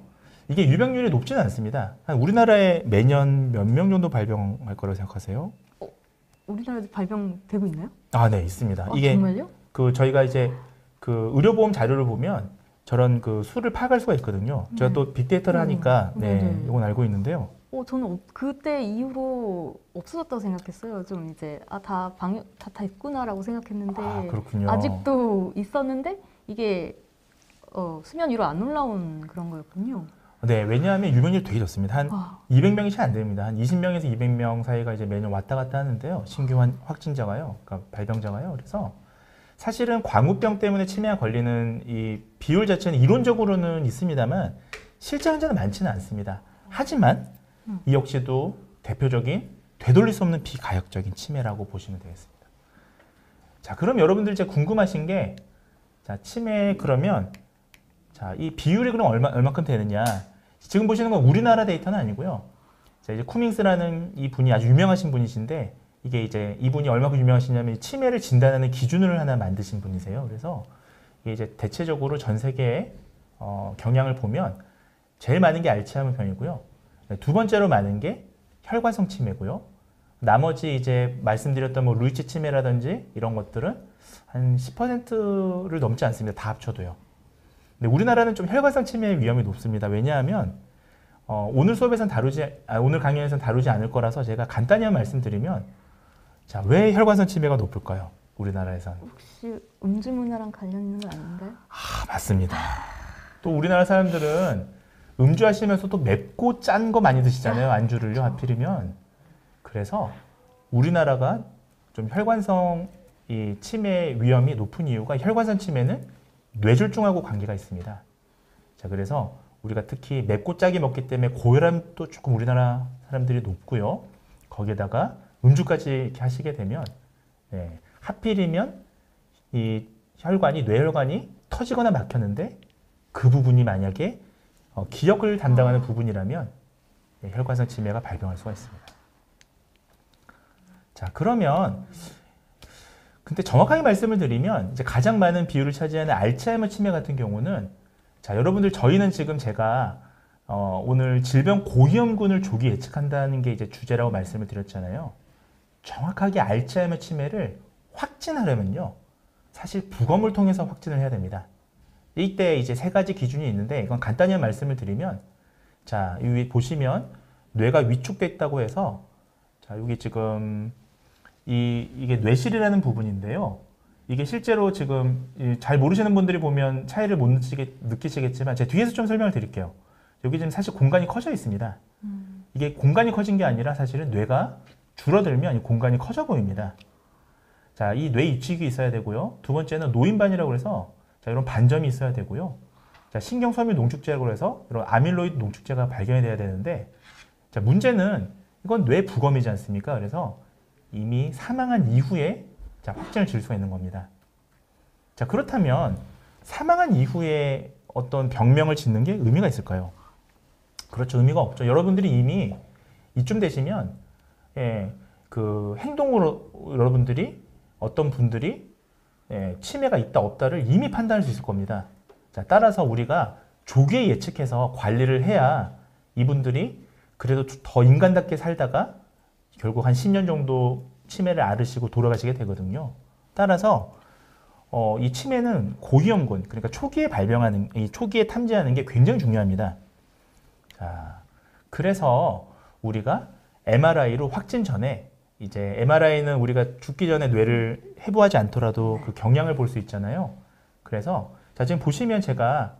이게 유병률이 높지는 않습니다. 한 우리나라에 매년 몇 명 정도 발병할 거라고 생각하세요? 우리나라에도 발병되고 있나요? 아, 네, 있습니다. 이게 정말요? 그 저희가 이제 그 의료보험 자료를 보면 저런 그 수를 파악할 수가 있거든요. 제가 또 빅데이터를 하니까 네, 이건 알고 있는데요. 저는 그때 이후로 없어졌다고 생각했어요. 좀 이제 다 됐구나라고 생각했는데 아, 그렇군요. 아직도 있었는데 이게 수면 위로 안 올라온 그런 거였군요. 네, 왜냐하면 유병률이 되게 좋습니다. 한 200명이 채 안 됩니다. 한 20명에서 200명 사이가 이제 매년 왔다 갔다 하는데요. 신규 확진자가요, 그러니까 발병자가요. 그래서 사실은 광우병 때문에 치매가 걸리는 이 비율 자체는 이론적으로는 있습니다만 실제 환자는 많지는 않습니다. 하지만 이 역시도 대표적인 되돌릴 수 없는 비가역적인 치매라고 보시면 되겠습니다. 자, 그럼 여러분들 이제 궁금하신 게, 자, 치매 그러면, 자, 이 비율이 그럼 얼마큼 되느냐. 지금 보시는 건 우리나라 데이터는 아니고요. 자, 이제 쿠밍스라는 이 분이 아주 유명하신 분이신데, 이게 이제 이분이 얼마큼 유명하시냐면 치매를 진단하는 기준을 하나 만드신 분이세요. 그래서 이게 이제 대체적으로 전 세계의 경향을 보면 제일 많은 게 알츠하이머 병이고요. 두 번째로 많은 게 혈관성 치매고요. 나머지 이제 말씀드렸던 뭐 루이치 치매라든지 이런 것들은 한 10%를 넘지 않습니다. 다 합쳐도요. 근데 우리나라는 좀 혈관성 치매의 위험이 높습니다. 왜냐하면 오늘 수업에서는 오늘 강연에서는 다루지 않을 거라서 제가 간단히만 말씀드리면, 자, 왜 혈관성 치매가 높을까요? 우리나라에서는. 혹시 음주 문화랑 관련 있는 거 아닌가요? 아, 맞습니다. 또 우리나라 사람들은 음주하시면서 또 맵고 짠 거 많이 드시잖아요. 안주를요, 하필이면. 그래서 우리나라가 좀 혈관성 이 치매 위험이 높은 이유가, 혈관성 치매는 뇌졸중하고 관계가 있습니다. 자, 그래서 우리가 특히 맵고 짜게 먹기 때문에 고혈압도 조금 우리나라 사람들이 높고요. 거기에다가 음주까지 이렇게 하시게 되면, 네, 하필이면 이 뇌혈관이 터지거나 막혔는데 그 부분이 만약에 기억을 담당하는 부분이라면 혈관성 치매가 발병할 수가 있습니다. 자, 그러면 근데 정확하게 말씀을 드리면 이제 가장 많은 비율을 차지하는 알츠하이머 치매 같은 경우는, 자, 여러분들 저희는 지금 제가 오늘 질병 고위험군을 조기 예측한다는 게 이제 주제라고 말씀을 드렸잖아요. 정확하게 알츠하이머 치매를 확진하려면요, 사실 부검을 통해서 확진을 해야 됩니다. 이때 이제 세 가지 기준이 있는데 이건 간단히 말씀을 드리면, 자, 여기 보시면 뇌가 위축돼 있다고 해서, 자, 여기 지금 이게 뇌실이라는 부분인데요. 이게 실제로 지금 잘 모르시는 분들이 보면 차이를 못 느끼시겠지만 제가 뒤에서 좀 설명을 드릴게요. 여기 지금 사실 공간이 커져 있습니다. 이게 공간이 커진 게 아니라 사실은 뇌가 줄어들면 이 공간이 커져 보입니다. 자, 이 뇌 위축이 있어야 되고요. 두 번째는 노인반이라고 해서, 자, 이런 반점이 있어야 되고요. 자, 신경섬유 농축제라고 해서 이런 아밀로이드 농축제가 발견이 돼야 되는데, 자, 문제는 이건 뇌 부검이지 않습니까? 그래서 이미 사망한 이후에, 자, 확진을 질 수가 있는 겁니다. 자, 그렇다면 사망한 이후에 어떤 병명을 짓는 게 의미가 있을까요? 그렇죠. 의미가 없죠. 여러분들이 이미 이쯤 되시면, 그 행동으로 여러분들이 어떤 분들이 치매가 있다 없다를 이미 판단할 수 있을 겁니다. 자, 따라서 우리가 조기에 예측해서 관리를 해야 이분들이 그래도 더 인간답게 살다가 결국 한 10년 정도 치매를 앓으시고 돌아가시게 되거든요. 따라서 이 치매는 고위험군, 그러니까 초기에 초기에 탐지하는 게 굉장히 중요합니다. 자, 그래서 우리가 MRI로 확진 전에, 이제 MRI는 우리가 죽기 전에 뇌를 해부하지 않더라도 그 경향을 볼 수 있잖아요. 그래서 자, 지금 보시면 제가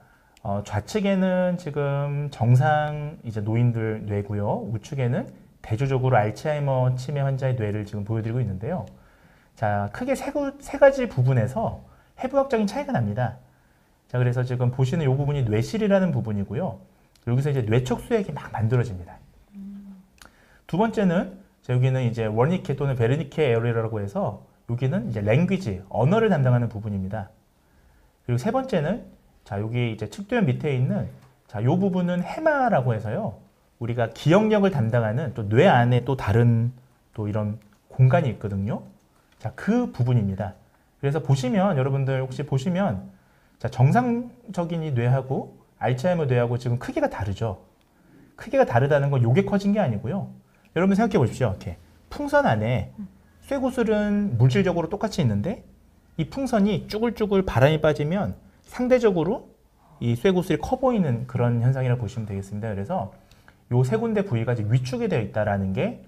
좌측에는 지금 정상 이제 노인들 뇌고요. 우측에는 대조적으로 알츠하이머 치매 환자의 뇌를 지금 보여드리고 있는데요. 자, 크게 세 가지 부분에서 해부학적인 차이가 납니다. 자, 그래서 지금 보시는 이 부분이 뇌실이라는 부분이고요. 여기서 이제 뇌척 수액이 막 만들어집니다. 두 번째는 자, 여기는 이제 워니케 또는 베르니케 에어리라고 해서 여기는 이제 랭귀지, 언어를 담당하는 부분입니다. 그리고 세 번째는 자, 여기 이제 측도연 밑에 있는 자, 요 부분은 해마라고 해서요. 우리가 기억력을 담당하는 또 뇌 안에 또 다른 또 이런 공간이 있거든요. 자, 그 부분입니다. 그래서 보시면 여러분들 혹시 보시면 자, 정상적인 이 뇌하고 알츠하이머 뇌하고 지금 크기가 다르죠. 크기가 다르다는 건 요게 커진 게 아니고요. 여러분 생각해 보십시오. 이렇게 풍선 안에 쇠구슬은 물질적으로 똑같이 있는데 이 풍선이 쭈글쭈글 바람이 빠지면 상대적으로 이 쇠구슬이 커 보이는 그런 현상이라고 보시면 되겠습니다. 그래서 요 세 군데 부위가 지금 위축이 되어 있다라는 게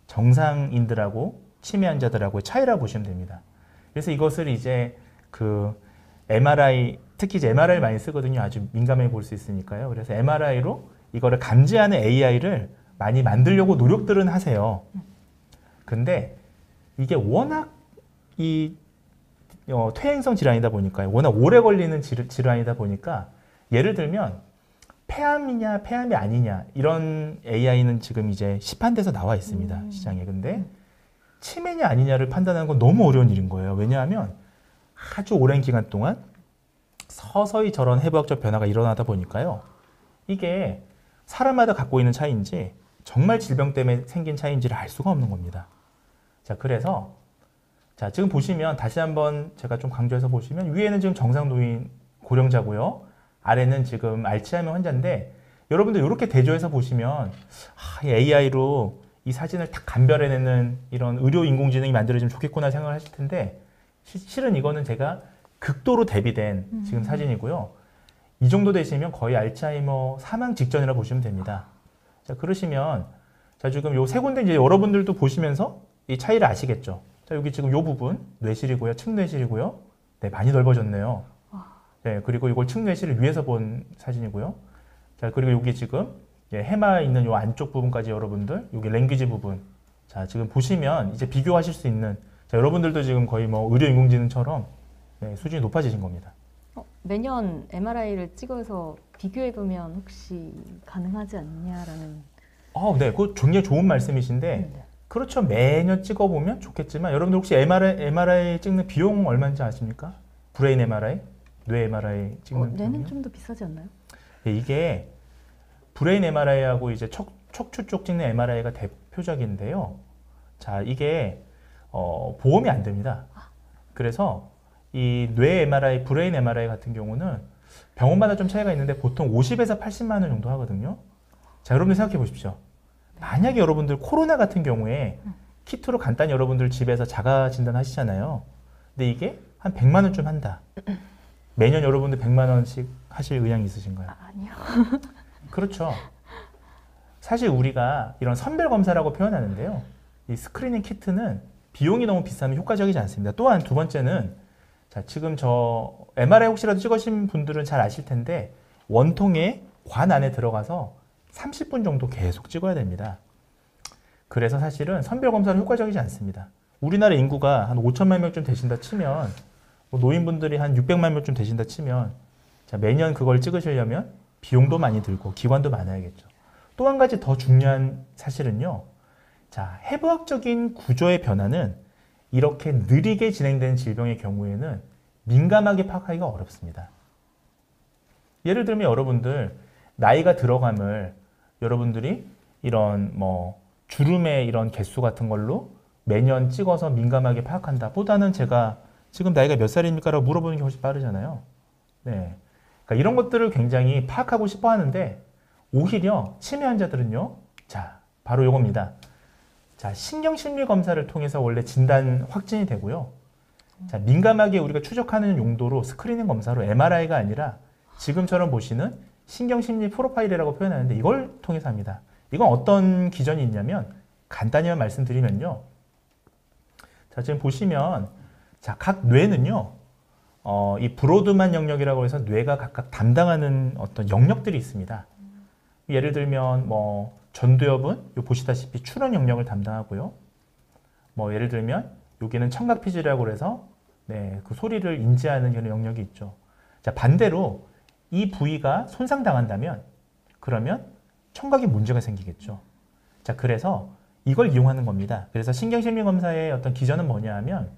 정상인들하고 치매 환자들하고의 차이라고 보시면 됩니다. 그래서 이것을 이제 그 MRI, 특히 이제 MRI를 많이 쓰거든요. 아주 민감해 볼 수 있으니까요. 그래서 MRI로 이거를 감지하는 AI를 많이 만들려고 노력들은 하세요. 근데 이게 워낙 이 퇴행성 질환이다 보니까 워낙 오래 걸리는 질환이다 보니까 예를 들면 폐암이냐 폐암이 아니냐 이런 AI는 지금 이제 시판돼서 나와 있습니다. 시장에. 근데 치매냐 아니냐를 판단하는 건 너무 어려운 일인 거예요. 왜냐하면 아주 오랜 기간 동안 서서히 저런 해부학적 변화가 일어나다 보니까요. 이게 사람마다 갖고 있는 차이인지 정말 질병 때문에 생긴 차이인지를 알 수가 없는 겁니다. 자, 그래서 자, 지금 보시면 다시 한번 제가 좀 강조해서 보시면 위에는 지금 정상 노인 고령자고요. 아래는 지금 알츠하이머 환자인데 여러분들 이렇게 대조해서 보시면 AI로 이 사진을 딱 감별해내는 이런 의료 인공지능이 만들어지면 좋겠구나 생각을 하실 텐데 실은 이거는 제가 극도로 대비된 지금 사진이고요. 이 정도 되시면 거의 알츠하이머 사망 직전이라고 보시면 됩니다. 자, 그러시면 자, 지금 요 세 군데 이제 여러분들도 보시면서 이 차이를 아시겠죠? 자, 여기 지금 요 부분 뇌실이고요. 측뇌실이고요. 네, 많이 넓어졌네요. 네, 그리고 이걸 측뇌실을 위에서 본 사진이고요. 자, 그리고 여기 지금 해마 있는 요 안쪽 부분까지 여러분들 여기 랭귀지 부분. 자, 지금 보시면 이제 비교하실 수 있는 자, 여러분들도 지금 거의 뭐 의료 인공지능처럼 네, 수준이 높아지신 겁니다. 매년 MRI를 찍어서 비교해보면 혹시 가능하지 않냐라는. 네, 그거 굉장히 좋은 말씀이신데, 그렇죠. 매년 찍어보면 좋겠지만, 여러분들 혹시 MRI 찍는 비용 얼마인지 아십니까? 브레인 MRI? 뇌 MRI 찍는 뇌는 비용이요? 좀 더 비싸지 않나요? 네, 이게 브레인 MRI하고 이제 척추 쪽 찍는 MRI가 대표적인데요. 자, 이게 보험이 안 됩니다. 그래서 이 뇌 MRI, 브레인 MRI 같은 경우는 병원마다 좀 차이가 있는데 보통 50에서 80만 원 정도 하거든요. 자, 여러분들 생각해 보십시오. 만약에 여러분들 코로나 같은 경우에 키트로 간단히 여러분들 집에서 자가 진단 하시잖아요. 근데 이게 한 100만 원쯤 한다. 매년 여러분들 100만 원씩 하실 의향이 있으신가요? 아니요. 그렇죠. 사실 우리가 이런 선별 검사라고 표현하는데요. 이 스크리닝 키트는 비용이 너무 비싸면 효과적이지 않습니다. 또한 두 번째는 자, 지금 저 MRI 혹시라도 찍으신 분들은 잘 아실 텐데 원통에 관 안에 들어가서 30분 정도 계속 찍어야 됩니다. 그래서 사실은 선별 검사는 효과적이지 않습니다. 우리나라 인구가 한 5천만 명쯤 되신다 치면 뭐 노인분들이 한 600만 명쯤 되신다 치면 자, 매년 그걸 찍으시려면 비용도 많이 들고 기관도 많아야겠죠. 또 한 가지 더 중요한 사실은요. 자, 해부학적인 구조의 변화는 이렇게 느리게 진행되는 질병의 경우에는 민감하게 파악하기가 어렵습니다. 예를 들면 여러분들 나이가 들어감을 여러분들이 이런 뭐 주름의 이런 개수 같은 걸로 매년 찍어서 민감하게 파악한다 보다는 제가 지금 나이가 몇 살입니까? 라고 물어보는 게 훨씬 빠르잖아요. 네. 그러니까 이런 것들을 굉장히 파악하고 싶어 하는데 오히려 치매 환자들은요. 자, 바로 요겁니다. 자, 신경심리 검사를 통해서 원래 진단 확진이 되고요. 자, 민감하게 우리가 추적하는 용도로 스크리닝 검사로 MRI가 아니라 지금처럼 보시는 신경심리 프로파일이라고 표현하는데 이걸 통해서 합니다. 이건 어떤 기전이 있냐면 간단히만 말씀드리면요. 자, 지금 보시면 자, 각 뇌는요. 이 브로드만 영역이라고 해서 뇌가 각각 담당하는 어떤 영역들이 있습니다. 예를 들면 뭐 전두엽은 요 보시다시피 출원 영역을 담당하고요. 뭐 예를 들면 여기는 청각피지라고 해서 네, 그 소리를 인지하는 그런 영역이 있죠. 자, 반대로 이 부위가 손상당한다면 그러면 청각에 문제가 생기겠죠. 자, 그래서 이걸 이용하는 겁니다. 그래서 신경심리검사의 어떤 기전은 뭐냐 하면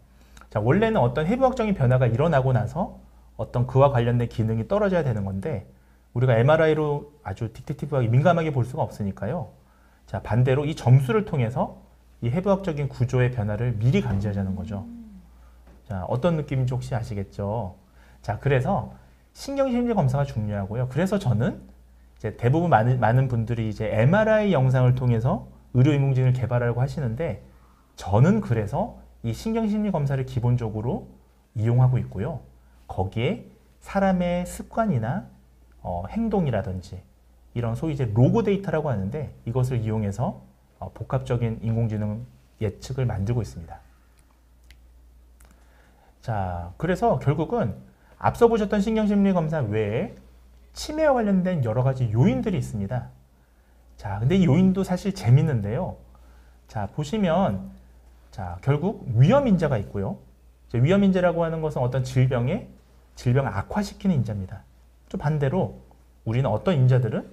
자, 원래는 어떤 해부학적인 변화가 일어나고 나서 어떤 그와 관련된 기능이 떨어져야 되는 건데 우리가 MRI로 아주 디텍티브하게 민감하게 볼 수가 없으니까요. 자, 반대로 이 점수를 통해서 이 해부학적인 구조의 변화를 미리 감지하자는 거죠. 자, 어떤 느낌인지 혹시 아시겠죠? 자, 그래서 신경심리 검사가 중요하고요. 그래서 저는 이제 대부분 많은 분들이 이제 MRI 영상을 통해서 의료인공지능을 개발하려고 하시는데 저는 그래서 이 신경심리 검사를 기본적으로 이용하고 있고요. 거기에 사람의 습관이나 행동이라든지 이런 소위 이제 로고 데이터라고 하는데 이것을 이용해서 복합적인 인공지능 예측을 만들고 있습니다. 자, 그래서 결국은 앞서 보셨던 신경심리 검사 외에 치매와 관련된 여러 가지 요인들이 있습니다. 자, 근데 이 요인도 사실 재밌는데요. 자, 보시면 자, 결국 위험인자가 있고요. 위험인자라고 하는 것은 어떤 질병을 악화시키는 인자입니다. 또 반대로 우리는 어떤 인자들은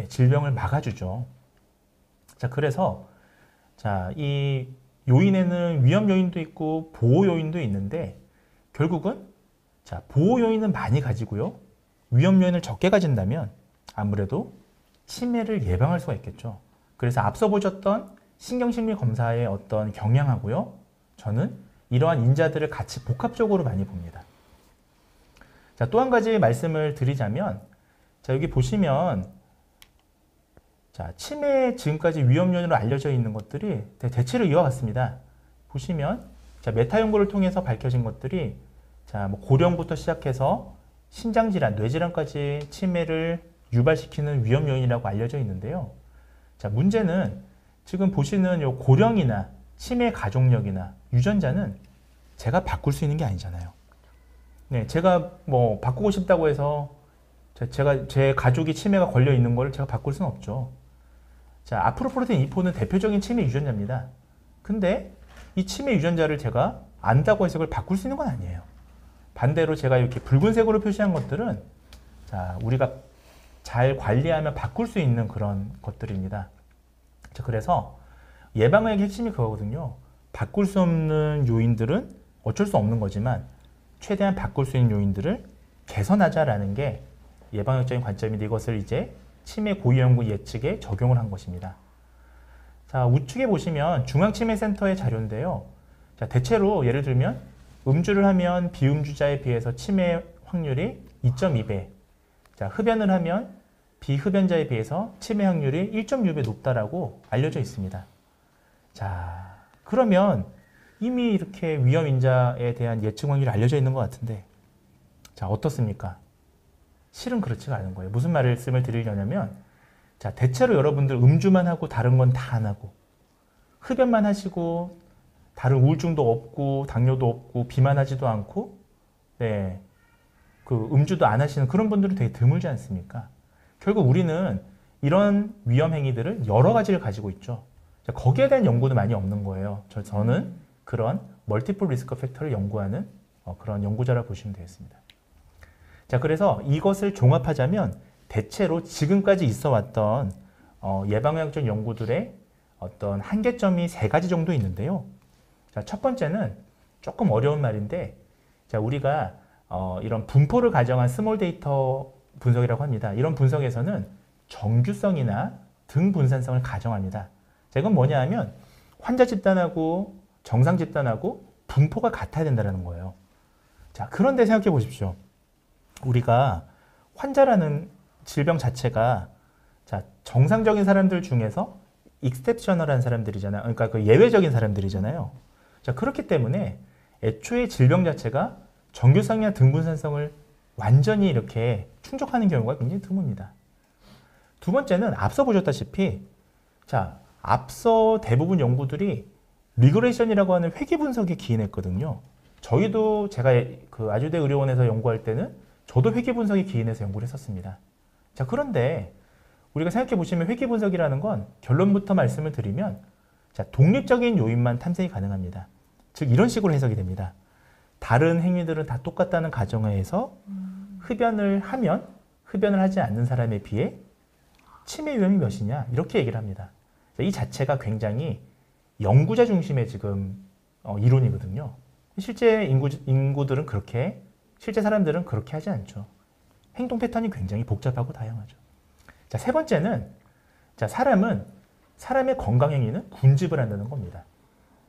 질병을 막아주죠. 자, 그래서 자, 이 요인에는 위험 요인도 있고 보호 요인도 있는데 결국은 자, 보호 요인은 많이 가지고요. 위험 요인을 적게 가진다면 아무래도 치매를 예방할 수가 있겠죠. 그래서 앞서 보셨던 신경심리 검사의 어떤 경향하고요. 저는 이러한 인자들을 같이 복합적으로 많이 봅니다. 자, 또 한 가지 말씀을 드리자면 자, 여기 보시면 자, 치매의 지금까지 위험 요인으로 알려져 있는 것들이 대체로 이와 같습니다. 보시면 자, 메타 연구를 통해서 밝혀진 것들이 자, 뭐 고령부터 시작해서 신장질환, 뇌질환까지 치매를 유발시키는 위험 요인이라고 알려져 있는데요. 자, 문제는 지금 보시는 요 고령이나 치매 가족력이나 유전자는 제가 바꿀 수 있는 게 아니잖아요. 네, 제가 뭐 바꾸고 싶다고 해서 제 가족이 치매가 걸려 있는 걸 제가 바꿀 수는 없죠. 자, 아프로프로테인 2포는 대표적인 치매 유전자입니다. 근데 이 치매 유전자를 제가 안다고 해서 그걸 바꿀 수 있는 건 아니에요. 반대로 제가 이렇게 붉은색으로 표시한 것들은 자, 우리가 잘 관리하면 바꿀 수 있는 그런 것들입니다. 자, 그래서 예방의학의 핵심이 그거거든요. 바꿀 수 없는 요인들은 어쩔 수 없는 거지만 최대한 바꿀 수 있는 요인들을 개선하자라는 게 예방학적인 관점인데 이것을 이제 치매 고위험군 예측에 적용을 한 것입니다. 자, 우측에 보시면 중앙치매센터의 자료인데요. 자, 대체로 예를 들면 음주를 하면 비음주자에 비해서 치매 확률이 2.2배, 자, 흡연을 하면 비흡연자에 비해서 치매 확률이 1.6배 높다라고 알려져 있습니다. 자, 그러면 이미 이렇게 위험인자에 대한 예측 확률이 알려져 있는 것 같은데 자, 어떻습니까? 실은 그렇지가 않은 거예요. 무슨 말씀을 드리려냐면 자, 대체로 여러분들 음주만 하고 다른 건 다 안 하고 흡연만 하시고 다른 우울증도 없고 당뇨도 없고 비만하지도 않고 네, 그 음주도 안 하시는 그런 분들은 되게 드물지 않습니까? 결국 우리는 이런 위험 행위들을 여러 가지를 가지고 있죠. 자, 거기에 대한 연구는 많이 없는 거예요. 저는 그런 멀티플 리스크 팩터를 연구하는 그런 연구자라고 보시면 되겠습니다. 자, 그래서 이것을 종합하자면 대체로 지금까지 있어 왔던 예방의학적 연구들의 어떤 한계점이 세 가지 정도 있는데요. 자, 첫 번째는 조금 어려운 말인데 자, 우리가 이런 분포를 가정한 스몰 데이터 분석이라고 합니다. 이런 분석에서는 정규성이나 등 분산성을 가정합니다. 자, 이건 뭐냐 하면 환자 집단하고 정상 집단하고 분포가 같아야 된다는 거예요. 자, 그런데 생각해 보십시오. 우리가 환자라는 질병 자체가 자, 정상적인 사람들 중에서 익스셉셔널한 사람들이잖아요. 그러니까 그 예외적인 사람들이잖아요. 자, 그렇기 때문에 애초에 질병 자체가 정규성이나 등분산성을 완전히 이렇게 충족하는 경우가 굉장히 드뭅니다. 두 번째는 앞서 보셨다시피 자, 앞서 대부분 연구들이 리그레이션이라고 하는 회귀 분석에 기인했거든요. 저희도 제가 그 아주대 의료원에서 연구할 때는 저도 회귀 분석에 기인해서 연구를 했었습니다. 자, 그런데 우리가 생각해 보시면 회귀 분석이라는 건 결론부터 말씀을 드리면 자, 독립적인 요인만 탐색이 가능합니다. 즉 이런 식으로 해석이 됩니다. 다른 행위들은 다 똑같다는 가정하에서 흡연을 하지 않는 사람에 비해 치매 위험이 몇이냐 이렇게 얘기를 합니다. 이 자체가 굉장히 연구자 중심의 지금 이론이거든요. 실제 인구들은 그렇게 실제 사람들은 그렇게 하지 않죠. 행동 패턴이 굉장히 복잡하고 다양하죠. 자, 세 번째는 자, 사람의 건강 행위는 군집을 한다는 겁니다.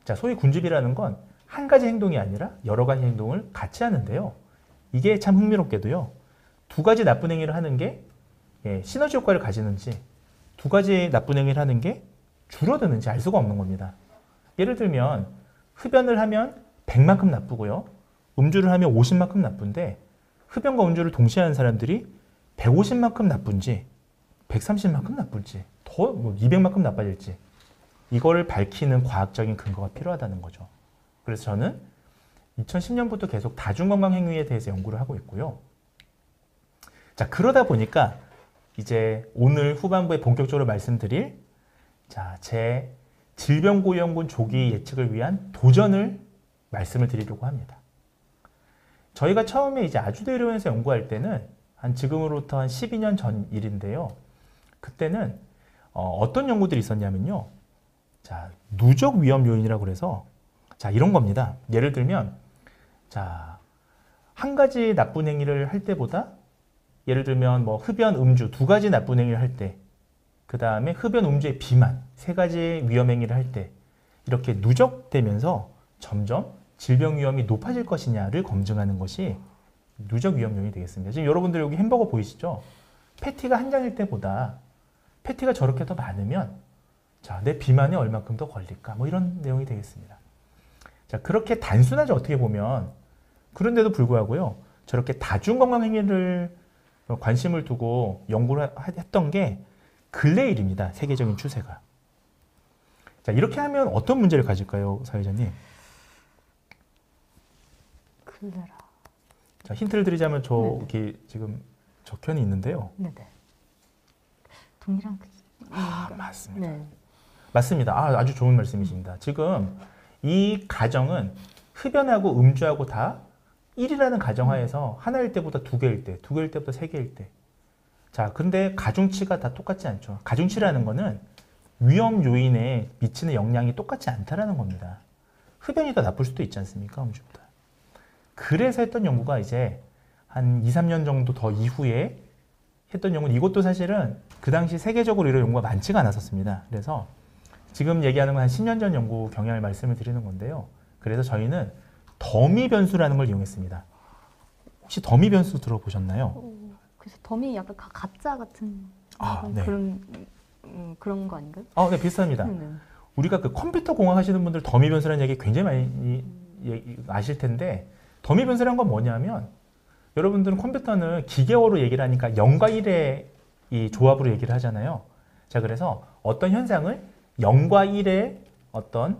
자, 소위 군집이라는 건 한 가지 행동이 아니라 여러 가지 행동을 같이 하는데요. 이게 참 흥미롭게도요. 두 가지 나쁜 행위를 하는 게 시너지 효과를 가지는지 두 가지 나쁜 행위를 하는 게 줄어드는지 알 수가 없는 겁니다. 예를 들면 흡연을 하면 100만큼 나쁘고요. 음주를 하면 50만큼 나쁜데 흡연과 음주를 동시에 하는 사람들이 150만큼 나쁜지 130만큼 나쁜지 더 200만큼 나빠질지 이걸 밝히는 과학적인 근거가 필요하다는 거죠. 그래서 저는 2010년부터 계속 다중건강 행위에 대해서 연구를 하고 있고요. 자, 그러다 보니까 이제 오늘 후반부에 본격적으로 말씀드릴 제 질병고위험군 조기 예측을 위한 도전을 말씀을 드리려고 합니다. 저희가 처음에 이제 아주대의료원에서 연구할 때는 지금으로부터 한 12년 전 일인데요. 그때는 어떤 연구들이 있었냐면요. 자, 누적 위험 요인이라고 그래서 이런 겁니다. 예를 들면 한 가지 나쁜 행위를 할 때보다 예를 들면 뭐 흡연, 음주 두 가지 나쁜 행위를 할 때, 그 다음에 흡연, 음주의 비만 세 가지 위험 행위를 할 때 이렇게 누적되면서 점점 질병 위험이 높아질 것이냐를 검증하는 것이 누적 위험 요인이 되겠습니다. 지금 여러분들 여기 햄버거 보이시죠? 패티가 한 장일 때보다 패티가 저렇게 더 많으면 내 비만에 얼마큼 더 걸릴까? 뭐 이런 내용이 되겠습니다. 자, 그렇게 단순하죠. 어떻게 보면. 그런데도 불구하고요. 저렇게 다중건강 행위를 관심을 두고 연구를 했던 게 근래 일입니다. 세계적인 추세가. 자, 이렇게 하면 어떤 문제를 가질까요, 사회자님? 글래라. 자, 힌트를 드리자면 저기 지금 적현이 있는데요. 네네. 동일한 맞습니다. 네. 맞습니다. 아주 좋은 말씀이십니다. 지금 이 가정은 흡연하고 음주하고 다 1이라는 가정하에서 하나일 때보다 두 개일 때, 두 개일 때보다 세 개일 때. 자, 근데 가중치가 다 똑같지 않죠. 가중치라는 거는 위험 요인에 미치는 영향이 똑같지 않다라는 겁니다. 흡연이 더 나쁠 수도 있지 않습니까? 음주보다. 그래서 했던 연구가 이제 한 2, 3년 정도 더 이후에 했던 연구는 이것도 사실은 그 당시 세계적으로 이런 연구가 많지가 않았었습니다. 그래서 지금 얘기하는 건 한 10년 전 연구 경향을 말씀을 드리는 건데요. 그래서 저희는 더미 변수라는 걸 이용했습니다. 혹시 더미 변수 들어보셨나요? 그래서 더미 약간 가짜 같은 네. 그런 거 아닌가요? 네, 비슷합니다. 네. 우리가 그 컴퓨터 공학 하시는 분들 더미 변수라는 얘기 굉장히 많이 아실 텐데 더미 변수란 건 뭐냐면 여러분들은 컴퓨터는 기계어로 얘기를 하니까 0과 1의 이 조합으로 얘기를 하잖아요. 자, 그래서 어떤 현상을 0과 1의 어떤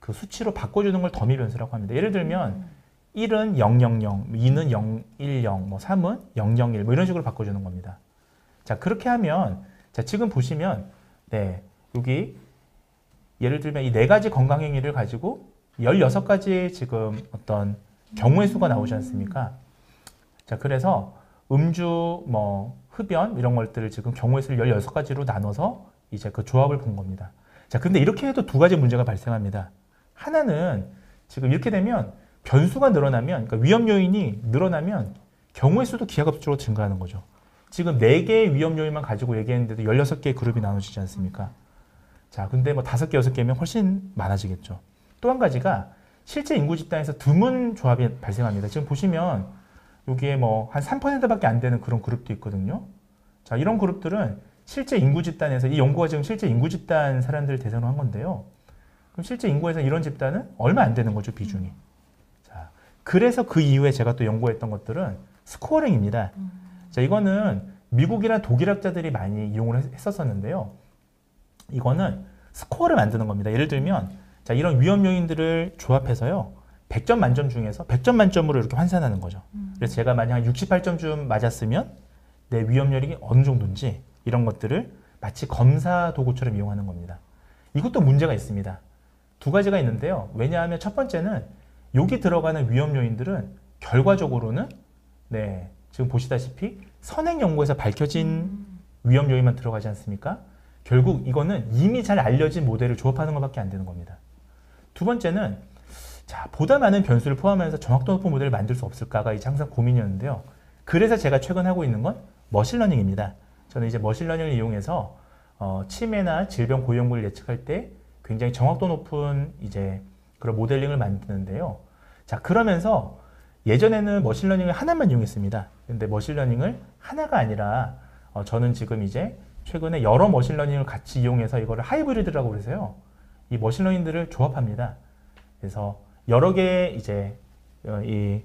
그 수치로 바꿔주는 걸 더미 변수라고 합니다. 예를 들면 1은 000, 2는 010, 뭐 3은 001, 뭐 이런 식으로 바꿔주는 겁니다. 자, 그렇게 하면 자, 지금 보시면 여기 예를 들면 이 네 가지 건강 행위를 가지고 16가지 지금 어떤 경우의 수가 나오지 않습니까? 자, 그래서 음주, 뭐 흡연 이런 것들을 지금 경우의 수를 16가지로 나눠서 이제 그 조합을 본 겁니다. 자, 근데 이렇게 해도 두 가지 문제가 발생합니다. 하나는 지금 이렇게 되면 변수가 늘어나면, 그러니까 위험 요인이 늘어나면 경우의 수도 기하급수적으로 증가하는 거죠. 지금 4개의 위험 요인만 가지고 얘기했는데도 16개의 그룹이 나눠지지 않습니까? 자, 근데 뭐 5개, 6개면 훨씬 많아지겠죠. 또 한 가지가 실제 인구 집단에서 드문 조합이 발생합니다. 지금 보시면 여기에 뭐 한 3%밖에 안 되는 그런 그룹도 있거든요. 자, 이런 그룹들은 실제 인구 집단에서 이 연구가 지금 실제 인구 집단 사람들을 대상으로 한 건데요. 그럼 실제 인구에서 이런 집단은 얼마 안 되는 거죠, 비중이. 자, 그래서 그 이후에 제가 또 연구했던 것들은 스코어링입니다. 자, 이거는 미국이나 독일학자들이 많이 이용을 했었었는데요. 이거는 스코어를 만드는 겁니다. 예를 들면 자, 이런 위험 요인들을 조합해서요. 100점 만점 중에서 100점 만점으로 이렇게 환산하는 거죠. 그래서 제가 만약 68점쯤 맞았으면 내 위험 요인이 어느 정도인지 이런 것들을 마치 검사 도구처럼 이용하는 겁니다. 이것도 문제가 있습니다. 두 가지가 있는데요. 왜냐하면 첫 번째는 여기 들어가는 위험 요인들은 결과적으로는 네, 지금 보시다시피 선행 연구에서 밝혀진 위험 요인만 들어가지 않습니까? 결국 이거는 이미 잘 알려진 모델을 조합하는 것밖에 안 되는 겁니다. 두 번째는 자, 보다 많은 변수를 포함해서 정확도 높은 모델을 만들 수 없을까가 이제 항상 고민이었는데요. 그래서 제가 최근 하고 있는 건 머신러닝입니다. 저는 이제 머신러닝을 이용해서 치매나 질병 고위험군을 예측할 때 굉장히 정확도 높은 이제 그런 모델링을 만드는데요. 자, 그러면서 예전에는 머신러닝을 하나만 이용했습니다. 근데 머신러닝을 하나가 아니라 저는 지금 이제 최근에 여러 머신러닝을 같이 이용해서 이거를 하이브리드라고 그래서요. 이 머신러닝들을 조합합니다. 그래서 여러 개의 이제 이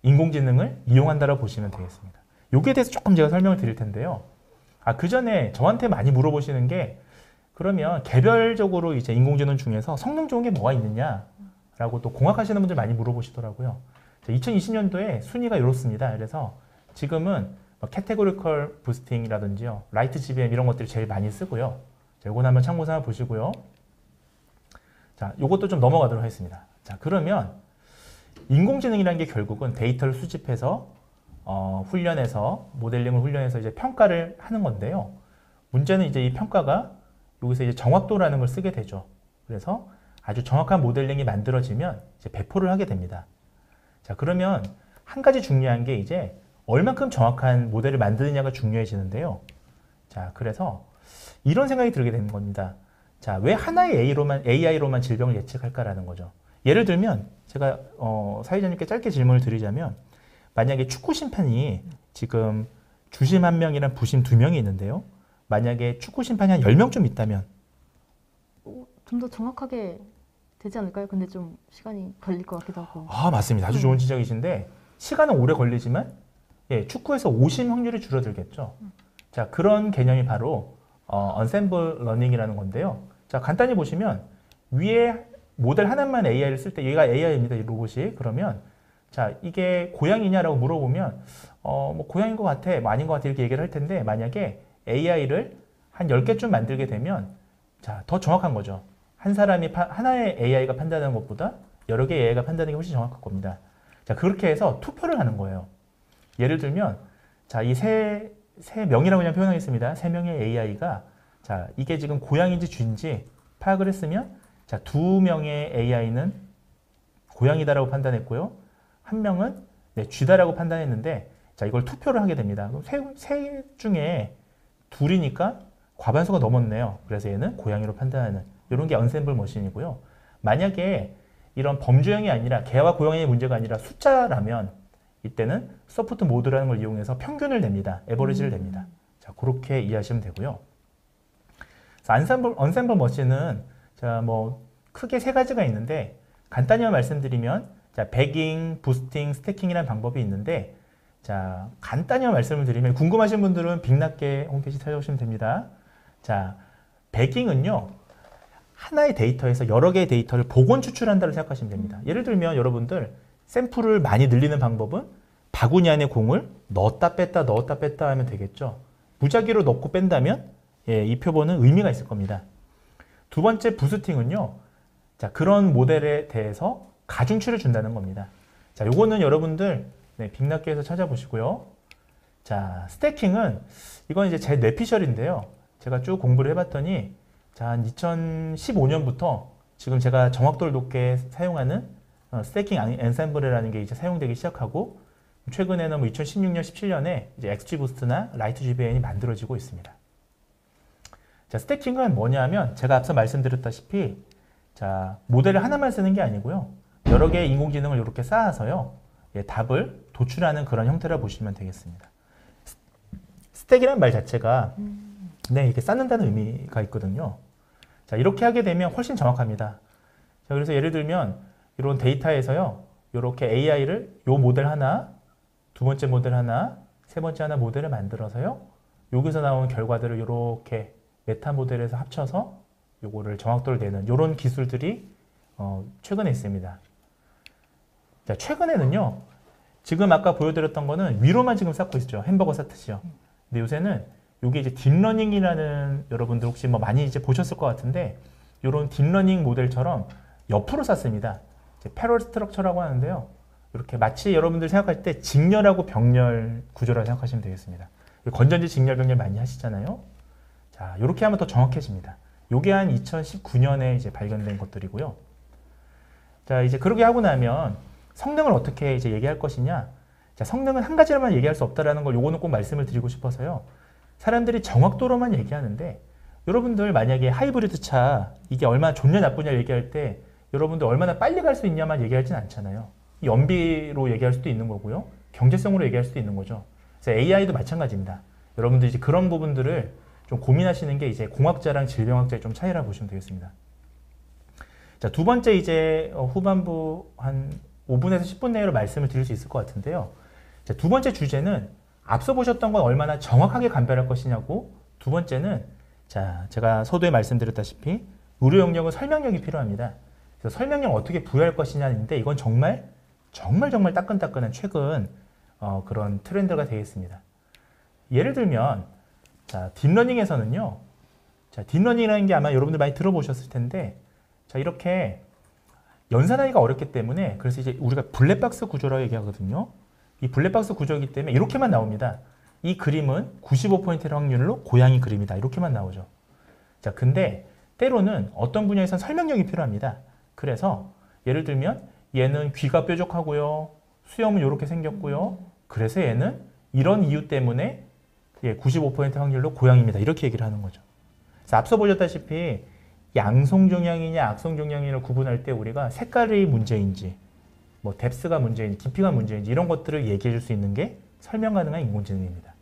인공지능을 이용한다고 보시면 되겠습니다. 여기에 대해서 조금 제가 설명을 드릴 텐데요. 그 전에 저한테 많이 물어보시는 게 그러면 개별적으로 이제 인공지능 중에서 성능 좋은 게 뭐가 있느냐라고 또 공학하시는 분들 많이 물어보시더라고요. 2020년도에 순위가 이렇습니다. 그래서 지금은 캐테고리컬 부스팅이라든지요, 라이트 GBM 이런 것들이 제일 많이 쓰고요. 자, 요건 한번 참고 삼아 보시고요. 자, 요것도 좀 넘어가도록 하겠습니다. 자, 그러면 인공지능이라는 게 결국은 데이터를 수집해서 훈련해서 모델링을 훈련해서 이제 평가를 하는 건데요. 문제는 이제 이 평가가 여기서 이제 정확도라는 걸 쓰게 되죠. 그래서 아주 정확한 모델링이 만들어지면 이제 배포를 하게 됩니다. 자, 그러면 한 가지 중요한 게 이제 얼만큼 정확한 모델을 만드느냐가 중요해지는데요. 자, 그래서 이런 생각이 들게 되는 겁니다. 자, 왜 하나의 AI로만 질병을 예측할까라는 거죠. 예를 들면 제가 사회자님께 짧게 질문을 드리자면 만약에 축구 심판이 지금 주심 1명이랑 부심 2명이 있는데요. 만약에 축구 심판이 한 10명쯤 있다면 좀 더 정확하게 되지 않을까요? 근데 좀 시간이 걸릴 것 같기도 하고. 맞습니다. 아주 좋은 지적이신데 시간은 오래 걸리지만 예, 축구에서 오심 확률이 줄어들겠죠. 자, 그런 개념이 바로 언셈블 러닝이라는 건데요. 자, 간단히 보시면 위에 모델 하나만 AI를 쓸 때 얘가 AI입니다. 이 로봇이. 그러면 자, 이게 고양이냐라고 물어보면 뭐 고양인 것 같아, 뭐 아닌 것 같아 이렇게 얘기를 할 텐데 만약에 AI를 한 10개쯤 만들게 되면 자, 더 정확한 거죠. 한 사람이 하나의 AI가 판단하는 것보다 여러 개의 AI가 판단하는 게 훨씬 정확할 겁니다. 자, 그렇게 해서 투표를 하는 거예요. 예를 들면 자, 이 세 명이라고 그냥 표현하겠습니다. 3명의 AI가 자, 이게 지금 고양인지 쥐인지 파악을 했으면 자, 2명의 AI는 고양이다라고 판단했고요. 1명은 네, 쥐다라고 판단했는데 자, 이걸 투표를 하게 됩니다. 그럼 세 중에 둘이니까 과반수가 넘었네요. 그래서 얘는 고양이로 판단하는 이런 게 언셈블 머신이고요. 만약에 이런 범주형이 아니라 개와 고양이의 문제가 아니라 숫자라면 이때는 소프트 모드라는 걸 이용해서 평균을 냅니다. 에버리지를 냅니다. 자, 그렇게 이해하시면 되고요. 언셈블 머신은 자, 뭐 크게 3가지가 있는데 간단히만 말씀드리면 자, 배깅, 부스팅, 스태킹이라는 방법이 있는데 자, 간단히만 말씀을 드리면 궁금하신 분들은 빅낫게 홈페이지 찾아오시면 됩니다. 자, 배깅은요. 하나의 데이터에서 여러 개의 데이터를 복원 추출한다고 생각하시면 됩니다. 예를 들면 여러분들 샘플을 많이 늘리는 방법은 바구니 안에 공을 넣었다 뺐다 넣었다 뺐다 하면 되겠죠. 무작위로 넣고 뺀다면 예, 이 표본은 의미가 있을 겁니다. 두 번째 부스팅은요. 자, 그런 모델에 대해서 가중치를 준다는 겁니다. 자, 요거는 여러분들 네, 빅낫게에서 찾아보시고요. 자, 스태킹은 이건 이제 제 뇌피셜인데요. 제가 쭉 공부를 해봤더니 자, 한 2015년부터 지금 제가 정확도를 높게 사용하는 스태킹 엔셈블이라는 게 이제 사용되기 시작하고 최근에는 뭐 2016년, 17년에 이제 XGBoost나 라이트 GBN이 만들어지고 있습니다. 자, 스태킹은 뭐냐면 제가 앞서 말씀드렸다시피 자, 모델을 하나만 쓰는 게 아니고요. 여러 개의 인공지능을 이렇게 쌓아서요. 예, 답을 도출하는 그런 형태라 보시면 되겠습니다. 스택이라는 말 자체가 네, 이렇게 쌓는다는 의미가 있거든요. 자, 이렇게 하게 되면 훨씬 정확합니다. 자, 그래서 예를 들면 이런 데이터에서요. 이렇게 AI를 요 모델 하나, 두 번째 모델 하나, 세 번째 하나 모델을 만들어서요. 여기서 나온 결과들을 이렇게 메타 모델에서 합쳐서 요거를 정확도를 내는 이런 기술들이 최근에 있습니다. 자, 최근에는요. 지금 아까 보여드렸던 거는 위로만 지금 쌓고 있죠. 햄버거 쌓듯이요. 근데 요새는 이게 이제 딥러닝이라는 여러분들 혹시 뭐 많이 이제 보셨을 것 같은데 이런 딥러닝 모델처럼 옆으로 쌓습니다. 패럴 스트럭처라고 하는데요. 이렇게 마치 여러분들 생각할 때 직렬하고 병렬 구조라고 생각하시면 되겠습니다. 건전지 직렬 병렬 많이 하시잖아요. 자, 이렇게 하면 더 정확해집니다. 요게 한 2019년에 이제 발견된 것들이고요. 자, 이제 그렇게 하고 나면 성능을 어떻게 이제 얘기할 것이냐? 자, 성능은 한 가지로만 얘기할 수 없다라는 걸 요거는 꼭 말씀을 드리고 싶어서요. 사람들이 정확도로만 얘기하는데 여러분들 만약에 하이브리드 차 이게 얼마나 좋냐 나쁘냐 얘기할 때 여러분들 얼마나 빨리 갈 수 있냐만 얘기하진 않잖아요. 연비로 얘기할 수도 있는 거고요. 경제성으로 얘기할 수도 있는 거죠. 그래서 AI도 마찬가지입니다. 여러분들 이제 그런 부분들을 좀 고민하시는 게 이제 공학자랑 질병학자의 좀 차이라고 보시면 되겠습니다. 자, 두 번째 이제 후반부 한 5분에서 10분 내로 말씀을 드릴 수 있을 것 같은데요. 자, 두 번째 주제는 앞서 보셨던 건 얼마나 정확하게 감별할 것이냐고, 두 번째는 자, 제가 서두에 말씀드렸다시피 의료 영역은 설명력이 필요합니다. 그래서 설명력 어떻게 부여할 것이냐인데 이건 정말 따끈따끈한 최근 그런 트렌드가 되겠습니다. 예를 들면 자, 딥러닝에서는요. 자, 딥러닝이라는 게 아마 여러분들 많이 들어보셨을 텐데 자, 이렇게 연산하기가 어렵기 때문에 그래서 이제 우리가 블랙박스 구조라고 얘기하거든요. 이 블랙박스 구조이기 때문에 이렇게만 나옵니다. 이 그림은 95%의 확률로 고양이 그림이다. 이렇게만 나오죠. 자, 근데 때로는 어떤 분야에선 설명력이 필요합니다. 그래서 예를 들면 얘는 귀가 뾰족하고요. 수염은 이렇게 생겼고요. 그래서 얘는 이런 이유 때문에 95% 확률로 고양이입니다. 이렇게 얘기를 하는 거죠. 그래서 앞서 보셨다시피 양성종양이냐 악성종양이냐 구분할 때 우리가 색깔이 문제인지 뭐 뎁스가 문제인지 깊이가 문제인지 이런 것들을 얘기해 줄 수 있는 게 설명 가능한 인공지능입니다.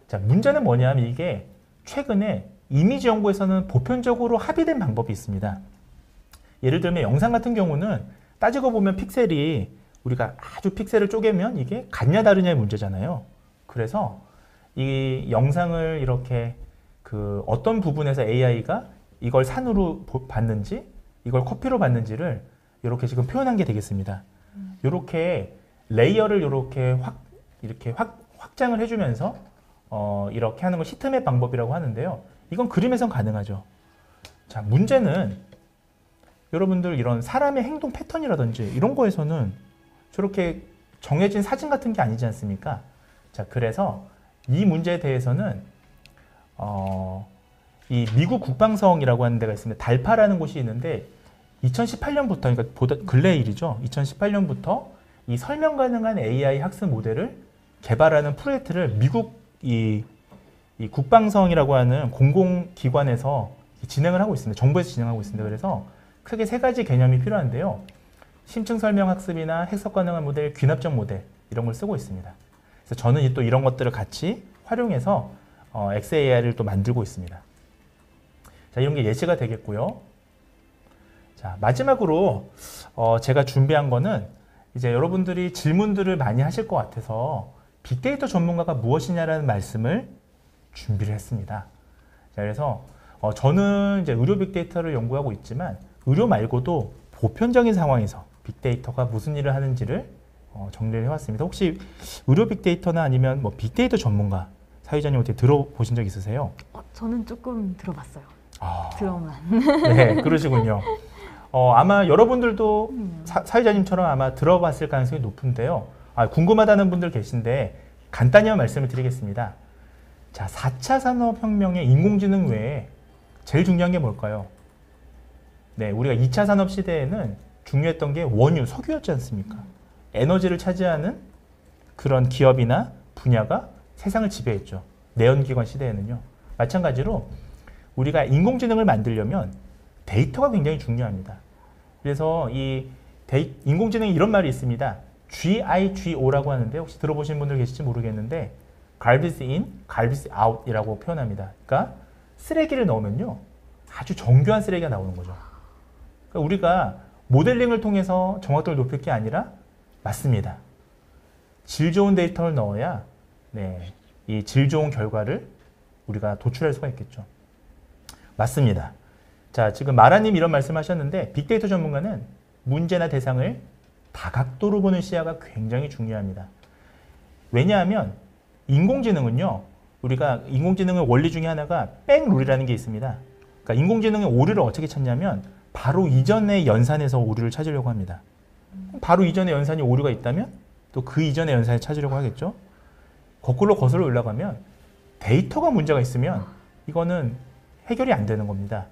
자, 문제는 뭐냐면 이게 최근에 이미지 연구에서는 보편적으로 합의된 방법이 있습니다. 예를 들면 영상 같은 경우는 따지고 보면 픽셀이 우리가 아주 픽셀을 쪼개면 이게 같냐 다르냐의 문제잖아요. 그래서 이 영상을 이렇게 그 어떤 부분에서 AI가 이걸 산으로 봤는지 이걸 커피로 봤는지를 이렇게 지금 표현한 게 되겠습니다. 이렇게 레이어를 이렇게 확장을 해주면서 이렇게 하는 걸 시트맵 방법이라고 하는데요. 이건 그림에선 가능하죠. 자, 문제는 여러분들 이런 사람의 행동 패턴이라든지 이런 거에서는 저렇게 정해진 사진 같은 게 아니지 않습니까? 자, 그래서 이 문제에 대해서는 이 미국 국방성이라고 하는 데가 있습니다. 달파라는 곳이 있는데 2018년부터 그러니까 보다 근래 일이죠. 2018년부터 이 설명 가능한 AI 학습 모델을 개발하는 프로젝트를 미국 이 국방성이라고 하는 공공기관에서 진행을 하고 있습니다. 정부에서 진행하고 있습니다. 그래서 크게 세 가지 개념이 필요한데요. 심층 설명 학습이나 해석 가능한 모델, 귀납적 모델 이런 걸 쓰고 있습니다. 그래서 저는 또 이런 것들을 같이 활용해서 XAI를 또 만들고 있습니다. 자, 이런 게 예시가 되겠고요. 자, 마지막으로 제가 준비한 거는 이제 여러분들이 질문들을 많이 하실 것 같아서 빅데이터 전문가가 무엇이냐라는 말씀을 준비를 했습니다. 자, 그래서 저는 이제 의료 빅데이터를 연구하고 있지만 의료 말고도 보편적인 상황에서 빅데이터가 무슨 일을 하는지를 정리를 해왔습니다. 혹시 의료 빅데이터나 아니면 뭐 빅데이터 전문가 사회자님 어떻게 들어보신 적 있으세요? 저는 조금 들어봤어요. 들어만. 네, 그러시군요. 아마 여러분들도 사회자님처럼 아마 들어봤을 가능성이 높은데요. 궁금하다는 분들 계신데 간단히 말씀을 드리겠습니다. 자, 4차 산업혁명의 인공지능 외에 제일 중요한 게 뭘까요? 네, 우리가 2차 산업 시대에는 중요했던 게 원유, 석유였지 않습니까? 에너지를 차지하는 그런 기업이나 분야가 세상을 지배했죠. 내연기관 시대에는요. 마찬가지로 우리가 인공지능을 만들려면 데이터가 굉장히 중요합니다. 그래서 이 인공지능에 이런 말이 있습니다. GIGO라고 하는데 혹시 들어보신 분들 계실지 모르겠는데 garbage in, garbage out 이라고 표현합니다. 그러니까 쓰레기를 넣으면요. 아주 정교한 쓰레기가 나오는 거죠. 그러니까 우리가 모델링을 통해서 정확도를 높일 게 아니라 맞습니다. 질 좋은 데이터를 넣어야 이 질 좋은 결과를 우리가 도출할 수가 있겠죠. 맞습니다. 자, 지금 마라님 이런 말씀하셨는데 빅데이터 전문가는 문제나 대상을 다각도로 보는 시야가 굉장히 중요합니다. 왜냐하면 인공지능은요. 우리가 인공지능의 원리 중에 하나가 백룰이라는 게 있습니다. 그러니까 인공지능의 오류를 어떻게 찾냐면 바로 이전의 연산에서 오류를 찾으려고 합니다. 바로 이전의 연산이 오류가 있다면 또 그 이전의 연산을 찾으려고 하겠죠. 거꾸로 거슬러 올라가면 데이터가 문제가 있으면 이거는 해결이 안 되는 겁니다.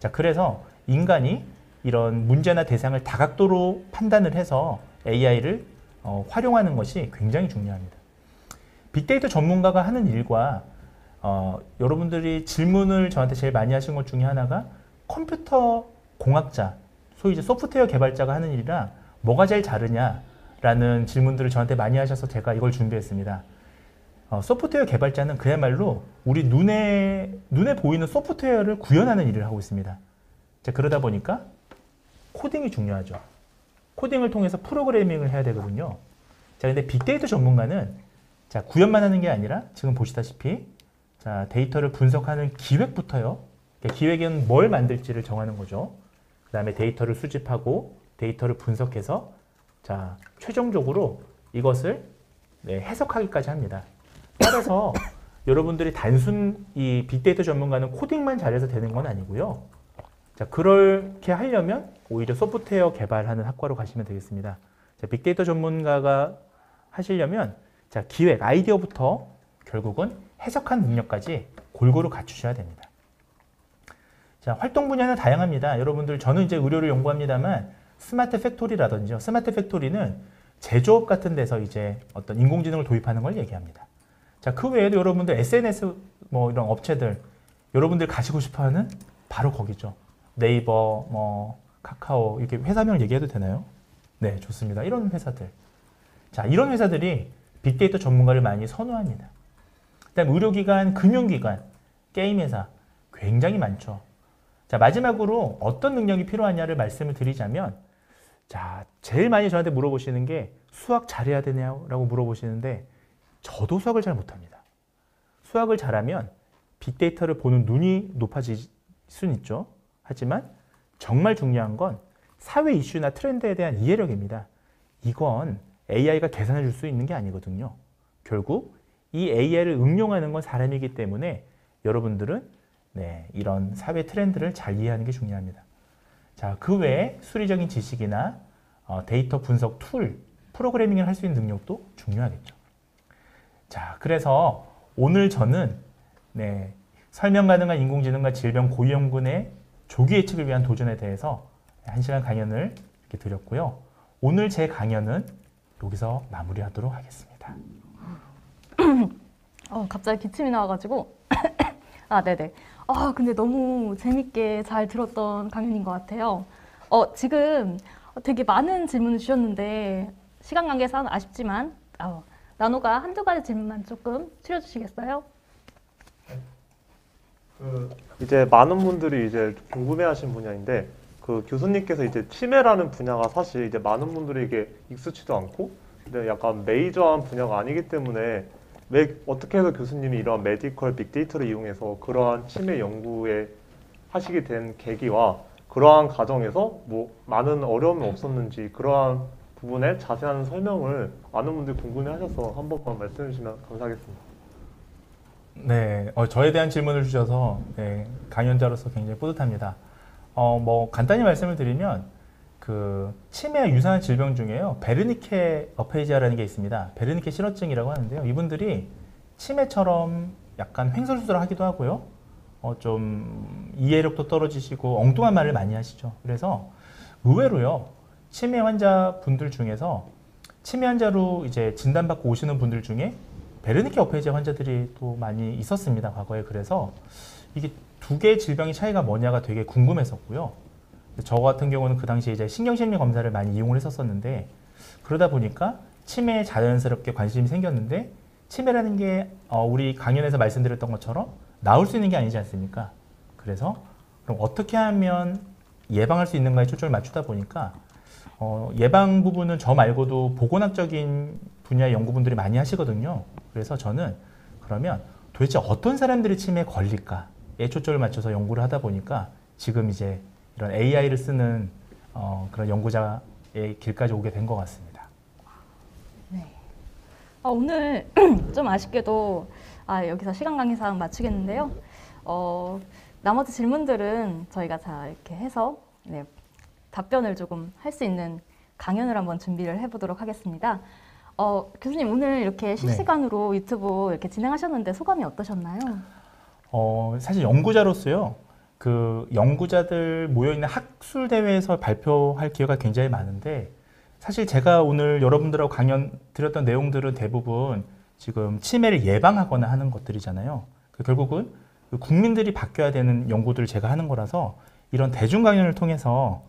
자, 그래서 인간이 이런 문제나 대상을 다각도로 판단을 해서 AI를 활용하는 것이 굉장히 중요합니다. 빅데이터 전문가가 하는 일과 여러분들이 질문을 저한테 제일 많이 하신 것 중에 하나가 컴퓨터 공학자, 소위 이제 소프트웨어 개발자가 하는 일이랑 뭐가 제일 다르냐라는 질문들을 저한테 많이 하셔서 제가 이걸 준비했습니다. 소프트웨어 개발자는 그야말로 우리 눈에 보이는 소프트웨어를 구현하는 일을 하고 있습니다. 자, 그러다 보니까 코딩이 중요하죠. 코딩을 통해서 프로그래밍을 해야 되거든요. 자, 근데 빅데이터 전문가는 자, 구현만 하는 게 아니라 지금 보시다시피 자, 데이터를 분석하는 기획부터요. 그러니까 기획은 뭘 만들지를 정하는 거죠. 그 다음에 데이터를 수집하고 데이터를 분석해서 자, 최종적으로 이것을 해석하기까지 합니다. 따라서 여러분들이 단순 이 빅데이터 전문가는 코딩만 잘해서 되는 건 아니고요. 자, 그렇게 하려면 오히려 소프트웨어 개발하는 학과로 가시면 되겠습니다. 자, 빅데이터 전문가가 하시려면 자, 기획, 아이디어부터 결국은 해석한 능력까지 골고루 갖추셔야 됩니다. 자, 활동 분야는 다양합니다. 여러분들, 저는 이제 의료를 연구합니다만 스마트 팩토리라든지 스마트 팩토리는 제조업 같은 데서 이제 어떤 인공지능을 도입하는 걸 얘기합니다. 자, 그 외에도 여러분들 SNS 뭐 이런 업체들 여러분들 가시고 싶어 하는 바로 거기죠. 네이버, 뭐 카카오 이렇게 회사명 얘기해도 되나요? 네, 좋습니다. 이런 회사들. 자, 이런 회사들이 빅데이터 전문가를 많이 선호합니다. 그다음 의료기관, 금융기관, 게임회사 굉장히 많죠. 자, 마지막으로 어떤 능력이 필요하냐를 말씀을 드리자면 자, 제일 많이 저한테 물어보시는 게 수학 잘해야 되냐고 물어보시는데 저도 수학을 잘 못합니다. 수학을 잘하면 빅데이터를 보는 눈이 높아질 수는 있죠. 하지만 정말 중요한 건 사회 이슈나 트렌드에 대한 이해력입니다. 이건 AI가 계산해 줄 수 있는 게 아니거든요. 결국 이 AI를 응용하는 건 사람이기 때문에 여러분들은 이런 사회 트렌드를 잘 이해하는 게 중요합니다. 자, 그 외에 수리적인 지식이나 데이터 분석 툴, 프로그래밍을 할 수 있는 능력도 중요하겠죠. 자, 그래서 오늘 저는 설명 가능한 인공지능과 질병 고위험군의 조기 예측을 위한 도전에 대해서 1시간 강연을 이렇게 드렸고요. 오늘 제 강연은 여기서 마무리하도록 하겠습니다. 갑자기 기침이 나와가지고 네네. 근데 너무 재밌게 잘 들었던 강연인 것 같아요. 지금 되게 많은 질문을 주셨는데 시간 관계상 아쉽지만 나노가 한두 가지 질문만 조금 추려주시겠어요? 이제 많은 분들이 이제 궁금해하신 분야인데 그 교수님께서 이제 치매라는 분야가 사실 이제 많은 분들에게 익숙치도 않고 근데 약간 메이저한 분야가 아니기 때문에 왜 어떻게 해서 교수님이 이러한 메디컬 빅데이터를 이용해서 그러한 치매 연구에 하시게 된 계기와 그러한 과정에서 뭐 많은 어려움이 없었는지 그러한 부분에 자세한 설명을 많은 분들이 궁금해하셔서 한 번만 말씀해 주시면 감사하겠습니다. 네, 저에 대한 질문을 주셔서 강연자로서 굉장히 뿌듯합니다. 뭐 간단히 말씀을 드리면 그 치매와 유사한 질병 중에요. 베르니케 어페이지아라는 게 있습니다. 베르니케 실어증이라고 하는데요. 이분들이 치매처럼 약간 횡설수설 하기도 하고요. 좀 이해력도 떨어지시고 엉뚱한 말을 많이 하시죠. 그래서 의외로요. 치매 환자분들 중에서 치매 환자로 이제 진단받고 오시는 분들 중에 베르니케 어페이지아 환자들이 또 많이 있었습니다. 과거에. 그래서 이게 두 개의 질병의 차이가 뭐냐가 되게 궁금했었고요. 저 같은 경우는 그 당시에 이제 신경심리 검사를 많이 이용을 했었는데 그러다 보니까 치매에 자연스럽게 관심이 생겼는데 치매라는 게 우리 강연에서 말씀드렸던 것처럼 나올 수 있는 게 아니지 않습니까? 그래서 그럼 어떻게 하면 예방할 수 있는가에 초점을 맞추다 보니까 예방 부분은 저 말고도 보건학적인 분야의 연구분들이 많이 하시거든요. 그래서 저는 그러면 도대체 어떤 사람들이 치매에 걸릴까에 초점을 맞춰서 연구를 하다 보니까 지금 이제 이런 AI를 쓰는 그런 연구자의 길까지 오게 된 것 같습니다. 네. 오늘 좀 아쉽게도 여기서 시간 관계상 마치겠는데요. 나머지 질문들은 저희가 다 이렇게 해서 네, 답변을 조금 할 수 있는 강연을 한번 준비를 해보도록 하겠습니다. 교수님 오늘 이렇게 실시간으로 유튜브 이렇게 진행하셨는데 소감이 어떠셨나요? 사실 연구자로서요, 그 연구자들 모여있는 학술 대회에서 발표할 기회가 굉장히 많은데, 사실 제가 오늘 여러분들하고 강연 드렸던 내용들은 대부분 지금 치매를 예방하거나 하는 것들이잖아요. 결국은 국민들이 바뀌어야 되는 연구들을 제가 하는 거라서 이런 대중 강연을 통해서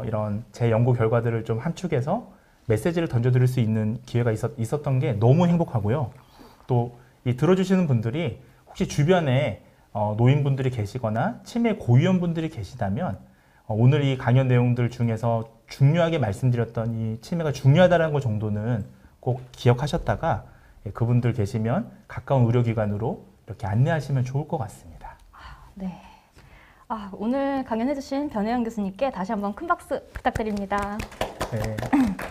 이런 제 연구 결과들을 좀 함축해서 메시지를 던져드릴 수 있는 기회가 있었던 게 너무 행복하고요. 또 이 들어주시는 분들이 혹시 주변에 노인분들이 계시거나 치매 고위험분들이 계시다면 오늘 이 강연 내용들 중에서 중요하게 말씀드렸던 이 치매가 중요하다는 것 정도는 꼭 기억하셨다가 그분들 계시면 가까운 의료기관으로 이렇게 안내하시면 좋을 것 같습니다. 네. 오늘 강연해주신 변혜영 교수님께 다시 한번 큰 박수 부탁드립니다. 네.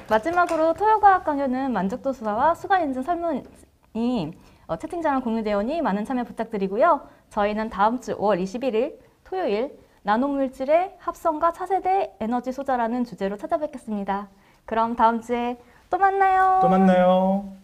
마지막으로 토요과학 강연은 만족도 수사와 수가 인증 설문이 채팅창에 공유되오니 많은 참여 부탁드리고요. 저희는 다음 주 5월 21일 토요일 나노물질의 합성과 차세대 에너지 소자라는 주제로 찾아뵙겠습니다. 그럼 다음 주에 또 만나요. 또 만나요.